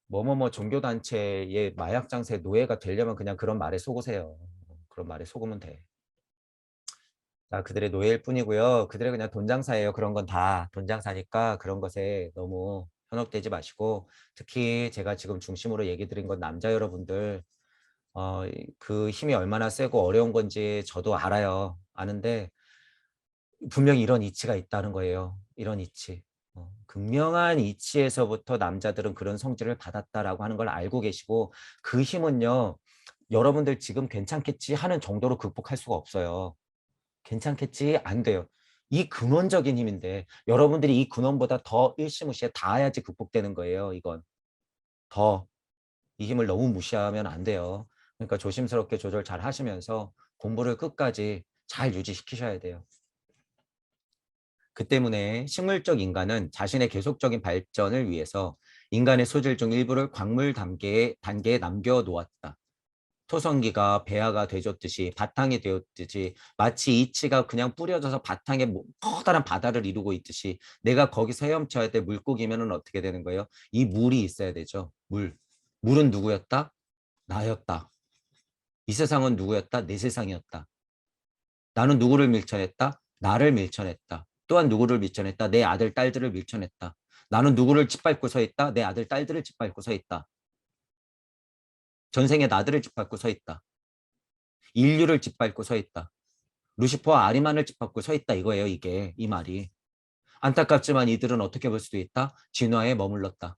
뭐뭐뭐 종교단체의 마약 장세 노예가 되려면 그냥 그런 말에 속으세요. 그런 말에 속으면 돼. 자, 그들의 노예일 뿐이고요. 그들의 그냥 돈 장사예요. 그런 건 다 돈 장사니까 그런 것에 너무 현혹되지 마시고 특히 제가 지금 중심으로 얘기 드린 건 남자 여러분들 그 힘이 얼마나 세고 어려운 건지 저도 알아요. 아는데 분명히 이런 이치가 있다는 거예요. 이런 이치. 극명한 이치에서부터 남자들은 그런 성질을 받았다라고 하는 걸 알고 계시고 그 힘은요. 여러분들 지금 괜찮겠지 하는 정도로 극복할 수가 없어요. 괜찮겠지? 안 돼요. 이 근원적인 힘인데 여러분들이 이 근원보다 더 일시무시해 닿아야지 극복되는 거예요. 이건. 더. 이 힘을 너무 무시하면 안 돼요. 그러니까 조심스럽게 조절 잘 하시면서 공부를 끝까지 잘 유지시키셔야 돼요. 그 때문에 식물적 인간은 자신의 계속적인 발전을 위해서 인간의 소질 중 일부를 광물 단계에 남겨놓았다. 토성기가 배아가 되줬듯이 바탕이 되었듯이 마치 이치가 그냥 뿌려져서 바탕에 커다란 바다를 이루고 있듯이 내가 거기서 헤엄쳐야 될 물고기면은 어떻게 되는 거예요? 이 물이 있어야 되죠. 물. 물은 누구였다? 나였다. 이 세상은 누구였다? 내 세상이었다. 나는 누구를 밀쳐냈다? 나를 밀쳐냈다. 또한 누구를 밀쳐냈다? 내 아들, 딸들을 밀쳐냈다. 나는 누구를 짓밟고 서 있다? 내 아들, 딸들을 짓밟고 서 있다. 전생에 나들을 짓밟고 서 있다. 인류를 짓밟고 서 있다. 루시퍼와 아리만을 짓밟고 서 있다 이거예요. 이게 이 말이. 안타깝지만 이들은 어떻게 볼 수도 있다? 진화에 머물렀다.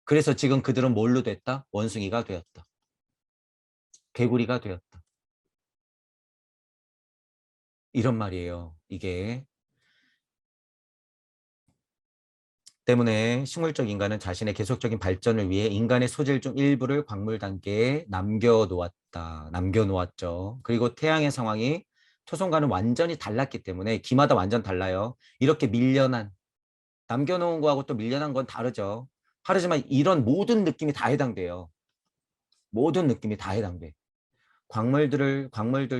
그래서 지금 그들은 뭘로 됐다? 원숭이가 되었다. 개구리가 되었다. 이런 말이에요. 이게 때문에 식물적 인간은 자신의 계속적인 발전을 위해 인간의 소질 중 일부를 광물 단계에 남겨놓았다. 남겨놓았죠. 그리고 태양의 상황이 토성과는 완전히 달랐기 때문에 기마다 완전 달라요. 이렇게 밀려난 남겨놓은 거하고 또 밀려난 건 다르죠. 하지만 이런 모든 느낌이 다 해당돼요. 모든 느낌이 다 해당돼. 광물들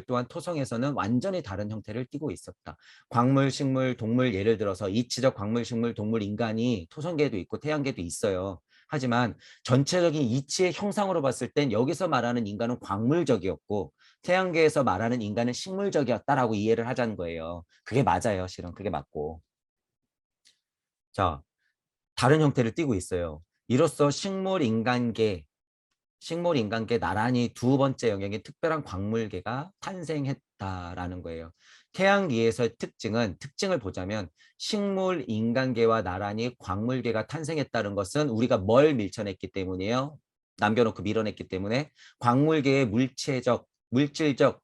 또한 토성에서는 완전히 다른 형태를 띠고 있었다. 광물, 식물, 동물 예를 들어서 이치적 광물, 식물, 동물, 인간이 토성계에도 있고 태양계도 있어요. 하지만 전체적인 이치의 형상으로 봤을 땐 여기서 말하는 인간은 광물적이었고 태양계에서 말하는 인간은 식물적이었다라고 이해를 하자는 거예요. 그게 맞아요. 실은 그게 맞고. 자, 다른 형태를 띠고 있어요. 이로써 식물 인간계 나란히 두 번째 영역인 특별한 광물계가 탄생했다라는 거예요. 태양계에서의 특징을 보자면 식물 인간계와 나란히 광물계가 탄생했다는 것은 우리가 뭘 밀쳐냈기 때문이에요. 남겨놓고 밀어냈기 때문에 광물계의 물질적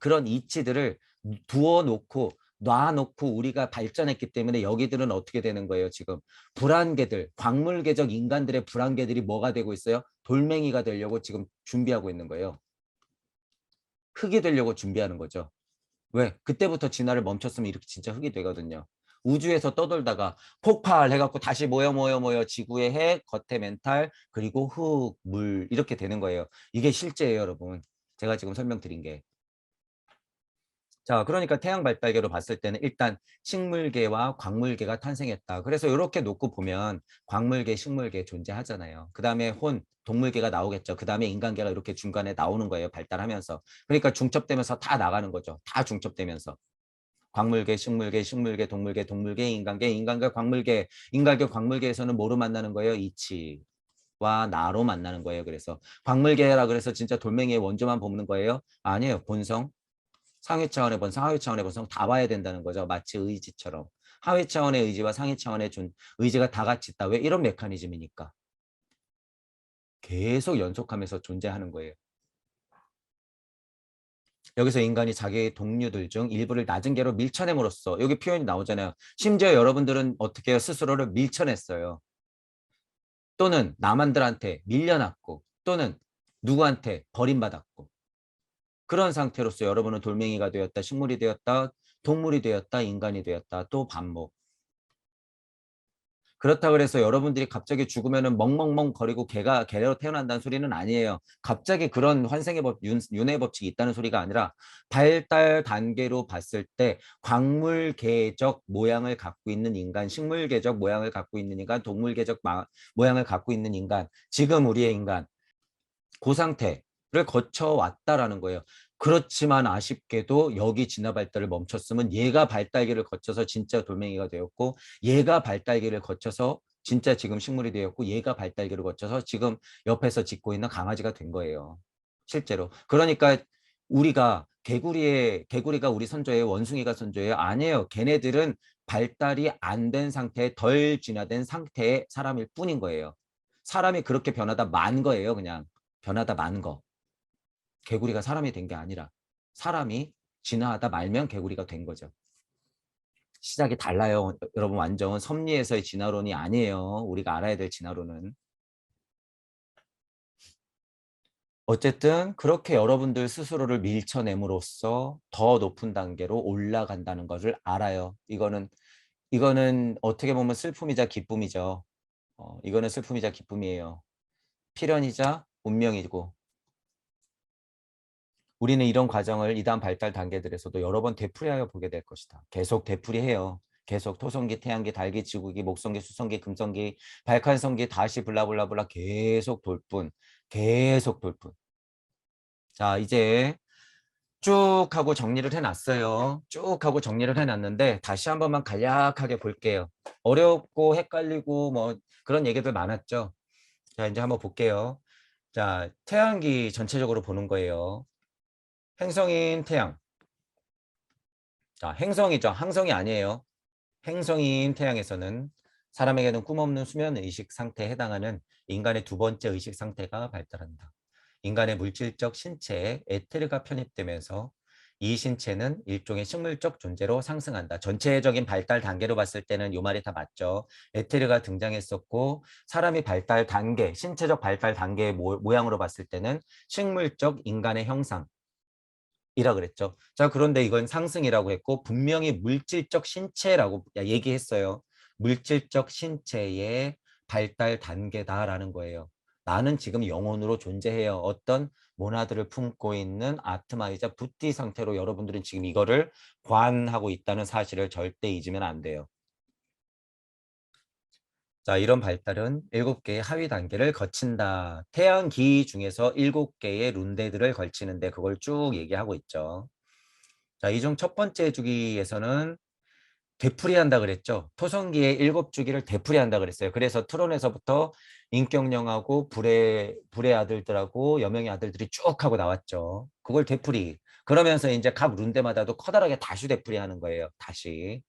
그런 이치들을 두어놓고 놔놓고 우리가 발전했기 때문에 여기들은 어떻게 되는 거예요? 지금 불안개들, 광물계적 인간들의 불안개들이 뭐가 되고 있어요? 돌멩이가 되려고 지금 준비하고 있는 거예요. 흙이 되려고 준비하는 거죠. 왜? 그때부터 진화를 멈췄으면 이렇게 진짜 흙이 되거든요. 우주에서 떠돌다가 폭발해갖고 다시 모여 지구의 핵, 겉에 멘탈, 그리고 흙, 물 이렇게 되는 거예요. 이게 실제예요, 여러분. 제가 지금 설명드린 게. 자, 그러니까 태양 발달계로 봤을 때는 일단 식물계와 광물계가 탄생했다. 그래서 이렇게 놓고 보면 광물계, 식물계 존재하잖아요. 그 다음에 동물계가 나오겠죠. 그 다음에 인간계가 이렇게 중간에 나오는 거예요. 발달하면서. 그러니까 중첩되면서 다 나가는 거죠. 다 중첩되면서. 광물계, 식물계, 식물계, 동물계, 동물계, 인간계, 인간계, 광물계, 인간계, 광물계에서는 뭐로 만나는 거예요? 이치와 나로 만나는 거예요. 그래서 광물계라 그래서 진짜 돌멩이의 원조만 보는 거예요? 아니에요. 본성. 상위 차원의 본성, 하위 차원의 본성 다 봐야 된다는 거죠. 마치 의지처럼. 하위 차원의 의지와 상위 차원의 의지가 다 같이 있다. 왜? 이런 메커니즘이니까. 계속 연속하면서 존재하는 거예요. 여기서 인간이 자기의 동료들 중 일부를 낮은 개로 밀쳐냄으로써 여기 표현이 나오잖아요. 심지어 여러분들은 어떻게 해요? 스스로를 밀쳐냈어요. 또는 남한들한테 밀려났고 또는 누구한테 버림받았고 그런 상태로서 여러분은 돌멩이가 되었다, 식물이 되었다, 동물이 되었다, 인간이 되었다. 또 반복. 그렇다 그래서 여러분들이 갑자기 죽으면은 멍멍멍 거리고 개로 태어난다는 소리는 아니에요. 갑자기 그런 환생의 윤회의 법칙이 있다는 소리가 아니라 발달 단계로 봤을 때 광물계적 모양을 갖고 있는 인간, 식물계적 모양을 갖고 있는 인간, 동물계적 모양을 갖고 있는 인간, 지금 우리의 인간 그 상태를 거쳐왔다라는 거예요. 그렇지만 아쉽게도 여기 진화 발달을 멈췄으면 얘가 발달기를 거쳐서 진짜 돌멩이가 되었고 얘가 발달기를 거쳐서 진짜 지금 식물이 되었고 얘가 발달기를 거쳐서 지금 옆에서 짖고 있는 강아지가 된 거예요. 실제로. 그러니까 우리가 개구리가 우리 선조예요? 원숭이가 선조예요? 아니에요. 걔네들은 발달이 안 된 상태, 덜 진화된 상태의 사람일 뿐인 거예요. 사람이 그렇게 변하다 만 거예요, 그냥. 변하다 만 거. 개구리가 사람이 된 게 아니라 사람이 진화하다 말면 개구리가 된 거죠. 시작이 달라요. 여러분 완전 섭리에서의 진화론이 아니에요. 우리가 알아야 될 진화론은. 어쨌든 그렇게 여러분들 스스로를 밀쳐냄으로써 더 높은 단계로 올라간다는 것을 알아요. 이거는 어떻게 보면 슬픔이자 기쁨이죠. 이거는 슬픔이자 기쁨이에요. 필연이자 운명이고 우리는 이런 과정을 이다음 발달 단계들에서도 여러 번 되풀이하여 보게 될 것이다. 계속 되풀이해요. 계속 토성기, 태양기, 달기, 지구기, 목성기, 수성기, 금성기, 발칸성기 다시 블라블라블라 계속 돌 뿐. 계속 돌 뿐. 자, 이제 쭉 하고 정리를 해놨어요. 쭉 하고 정리를 해놨는데 다시 한 번만 간략하게 볼게요. 어렵고 헷갈리고 뭐 그런 얘기들 많았죠. 자, 이제 한번 볼게요. 자, 태양기 전체적으로 보는 거예요. 행성인 태양. 자, 행성이죠. 항성이 아니에요. 행성인 태양에서는 사람에게는 꿈없는 수면 의식 상태에 해당하는 인간의 두 번째 의식 상태가 발달한다. 인간의 물질적 신체에 에테르가 편입되면서 이 신체는 일종의 식물적 존재로 상승한다. 전체적인 발달 단계로 봤을 때는 이 말이 다 맞죠. 에테르가 등장했었고 사람이 발달 단계, 신체적 발달 단계의 모양으로 봤을 때는 식물적 인간의 형상, 이라 그랬죠. 자, 그런데 이건 상승이라고 했고 분명히 물질적 신체라고 얘기했어요. 물질적 신체의 발달 단계다라는 거예요. 나는 지금 영혼으로 존재해요. 어떤 모나드를 품고 있는 아트마이자 부티 상태로 여러분들은 지금 이거를 관하고 있다는 사실을 절대 잊으면 안 돼요. 자, 이런 발달은 7개의 하위 단계를 거친다. 태양기 중에서 7개의 룬데들을 걸치는데 그걸 쭉 얘기하고 있죠. 자, 이 중 첫 번째 주기에서는 되풀이한다 그랬죠. 토성기의 7주기를 되풀이한다 그랬어요. 그래서 트론에서부터 인격령하고 불의 아들들하고 여명의 아들들이 쭉 하고 나왔죠. 그걸 되풀이. 그러면서 이제 각 룬데마다도 커다랗게 다시 되풀이하는 거예요. 다시.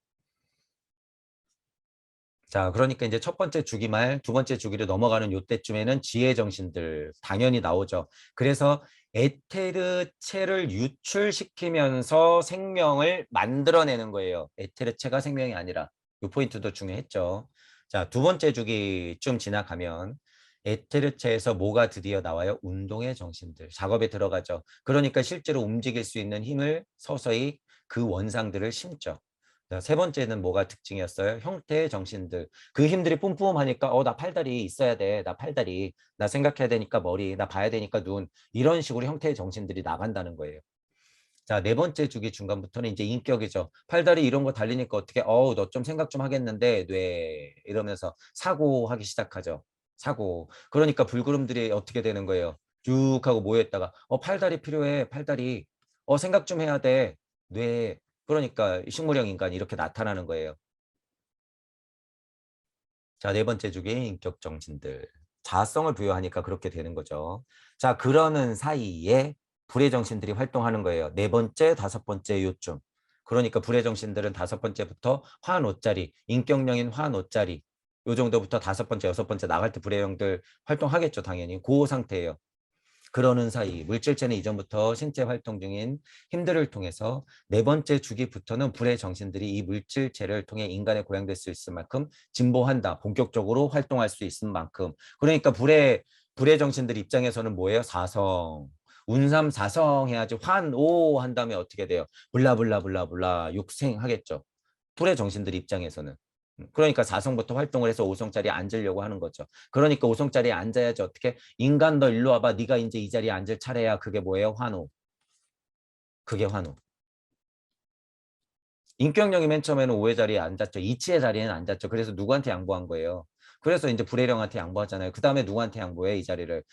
자, 그러니까 이제 첫 번째 주기 말 두 번째 주기로 넘어가는 요때쯤에는 지혜 정신들 당연히 나오죠. 그래서 에테르체를 유출시키면서 생명을 만들어내는 거예요. 에테르체가 생명이 아니라. 이 포인트도 중요했죠. 자, 두 번째 주기쯤 지나가면 에테르체에서 뭐가 드디어 나와요? 운동의 정신들. 작업에 들어가죠. 그러니까 실제로 움직일 수 있는 힘을 서서히 그 원상들을 심죠. 자, 세 번째는 뭐가 특징이었어요? 형태의 정신들. 그 힘들이 뿜뿜하니까 나 팔다리 있어야 돼. 나 팔다리. 나 생각해야 되니까 머리. 나 봐야 되니까 눈. 이런 식으로 형태의 정신들이 나간다는 거예요. 자, 네 번째 주기 중간부터는 이제 인격이죠. 팔다리 이런 거 달리니까 어떻게 너 좀 생각 좀 하겠는데 뇌 이러면서 사고하기 시작하죠. 사고. 그러니까 불구름들이 어떻게 되는 거예요? 쭉 하고 모여있다가 팔다리 필요해. 팔다리. 생각 좀 해야 돼. 뇌. 그러니까 식물형 인간이 이렇게 나타나는 거예요. 자, 네 번째 주기 인격 정신들. 자아성을 부여하니까 그렇게 되는 거죠. 자, 그러는 사이에 불의 정신들이 활동하는 거예요. 네 번째, 다섯 번째 요쯤. 그러니까 불의 정신들은 다섯 번째부터 화노짜리, 인격령인 화노짜리 요 정도부터 다섯 번째, 여섯 번째 나갈 때 불의 영들 활동하겠죠, 당연히. 그 상태예요. 그러는 사이 물질체는 이전부터 신체 활동 중인 힘들을 통해서 네 번째 주기부터는 불의 정신들이 이 물질체를 통해 인간에 고양될 수 있을 만큼 진보한다. 본격적으로 활동할 수 있을 만큼. 그러니까 불의 정신들 입장에서는 뭐예요? 사성. 운삼 사성 해야지 환오 한 다음에 어떻게 돼요? 블라블라블라블라 육생 하겠죠. 불의 정신들 입장에서는. 그러니까 4성부터 활동을 해서 5성짜리에 앉으려고 하는 거죠. 그러니까 5성짜리에 앉아야지 어떻게 인간 너 일로 와봐. 네가 이제 이 자리에 앉을 차례야. 그게 뭐예요? 환호. 그게 환호. 인격령이 맨 처음에는 5의 자리에 앉았죠. 이치의 자리에는 앉았죠. 그래서 누구한테 양보한 거예요? 그래서 이제 불혜령한테 양보하잖아요. 그 다음에 누구한테 양보해? 이 자리를.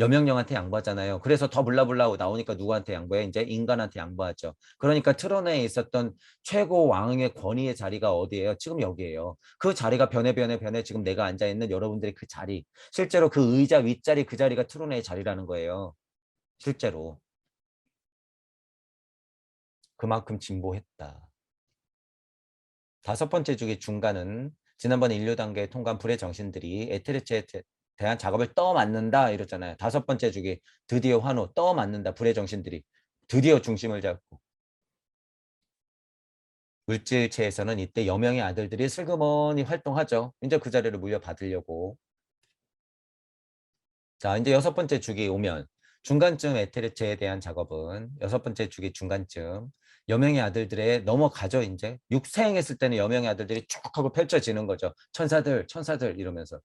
여명령한테 양보하잖아요. 그래서 더 블라블라 나오니까 누구한테 양보해? 이제 인간한테 양보하죠. 그러니까 트론에 있었던 최고 왕의 권위의 자리가 어디예요? 지금 여기예요. 그 자리가 변해 지금 내가 앉아있는 여러분들의 그 자리. 실제로 그 의자 윗자리 그 자리가 트론의 자리라는 거예요. 실제로. 그만큼 진보했다. 다섯 번째 주기 중간은 지난번 인류 단계에 통과한 불의 정신들이 에테르체에 대한 작업을 떠맡는다 이랬잖아요. 다섯 번째 주기 드디어 환호 떠맡는다. 불의 정신들이 드디어 중심을 잡고 물질체에서는 이때 여명의 아들들이 슬그머니 활동하죠. 이제 그 자리를 물려받으려고. 자, 이제 여섯 번째 주기 오면 중간쯤 에테르체에 대한 작업은 여섯 번째 주기 중간쯤 여명의 아들들의 넘어가죠. 이제 육생했을 때는 여명의 아들들이 쭉 하고 펼쳐지는 거죠. 천사들 천사들 이러면서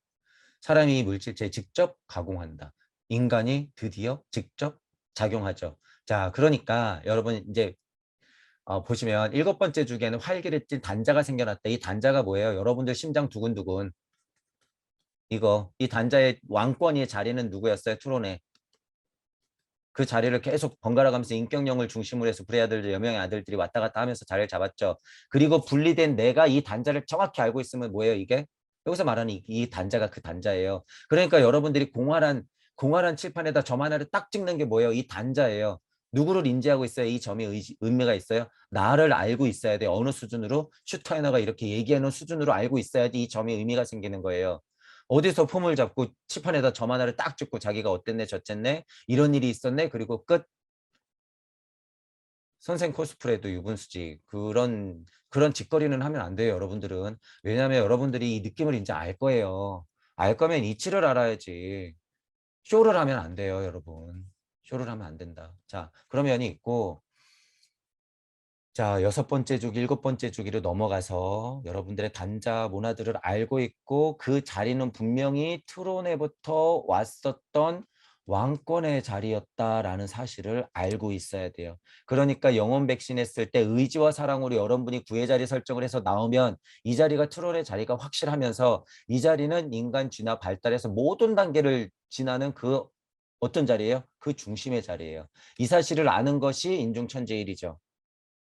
사람이 물질체에 직접 가공한다. 인간이 드디어 직접 작용하죠. 자, 그러니까 여러분 이제 보시면 일곱 번째 주기에는 활기를 띤 단자가 생겨났다. 이 단자가 뭐예요? 여러분들 심장 두근두근. 이 단자의 왕권의 자리는 누구였어요? 트론의. 그 자리를 계속 번갈아 가면서 인격령을 중심으로 해서 브레아들들 여명의 아들들이 왔다 갔다 하면서 자리를 잡았죠. 그리고 분리된 내가 이 단자를 정확히 알고 있으면 뭐예요, 이게? 여기서 말하는 이 단자가 그 단자예요. 그러니까 여러분들이 공활한 칠판에다 점 하나를 딱 찍는 게 뭐예요? 이 단자예요. 누구를 인지하고 있어요? 이 점이 의미가 있어요. 나를 알고 있어야 돼요. 어느 수준으로? 슈타이너가 이렇게 얘기하는 수준으로 알고 있어야지 이 점이 의미가 생기는 거예요. 어디서 폼을 잡고 칠판에다 점 하나를 딱 찍고 자기가 어땠네 저쨌네 이런 일이 있었네 그리고 끝. 선생 코스프레도 유분수지. 그런 짓거리는 하면 안 돼요, 여러분들은. 왜냐하면 여러분들이 이 느낌을 이제 알 거예요. 알 거면 이치를 알아야지. 쇼를 하면 안 돼요, 여러분. 쇼를 하면 안 된다. 자, 그런 면이 있고, 자, 여섯 번째 주기, 일곱 번째 주기로 넘어가서 여러분들의 단자 모나드를 알고 있고 그 자리는 분명히 트론에부터 왔었던 왕권의 자리였다라는 사실을 알고 있어야 돼요. 그러니까 영혼 백신 했을 때 의지와 사랑으로 여러분이 구의 자리 설정을 해서 나오면 이 자리가 트론의 자리가 확실하면서 이 자리는 인간 진화 발달에서 모든 단계를 지나는 그 어떤 자리예요? 그 중심의 자리예요. 이 사실을 아는 것이 인중천재일이죠.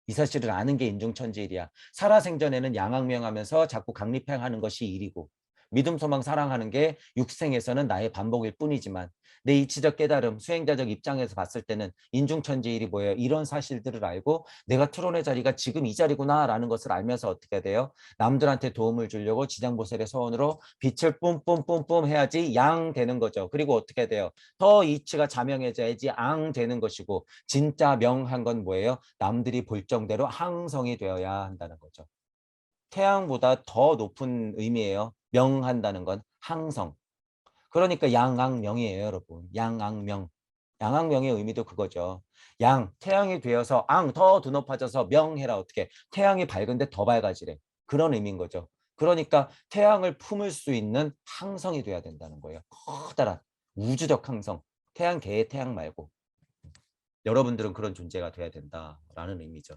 이 사실을 아는 게 인중천지일이야. 살아생전에는 양악명하면서 자꾸 강립행하는 것이 일이고 믿음, 소망, 사랑하는 게 육생에서는 나의 반복일 뿐이지만 내 이치적 깨달음, 수행자적 입장에서 봤을 때는 인중천지일이 뭐예요? 이런 사실들을 알고 내가 트론의 자리가 지금 이 자리구나 라는 것을 알면서 어떻게 돼요? 남들한테 도움을 주려고 지장보살의 소원으로 빛을 뿜뿜뿜뿜 해야지 양 되는 거죠. 그리고 어떻게 돼요? 더 이치가 자명해져야지 앙 되는 것이고 진짜 명한 건 뭐예요? 남들이 볼 정대로 항성이 되어야 한다는 거죠. 태양보다 더 높은 의미예요. 명한다는 건 항성. 그러니까 양앙명이에요, 여러분. 양앙명. 양앙명의 의미도 그거죠. 태양이 되어서 더 높아져서 명해라 어떻게. 태양이 밝은데 더 밝아지래. 그런 의미인 거죠. 그러니까 태양을 품을 수 있는 항성이 돼야 된다는 거예요. 커다란 우주적 항성. 태양 개의 태양 말고. 여러분들은 그런 존재가 돼야 된다라는 의미죠.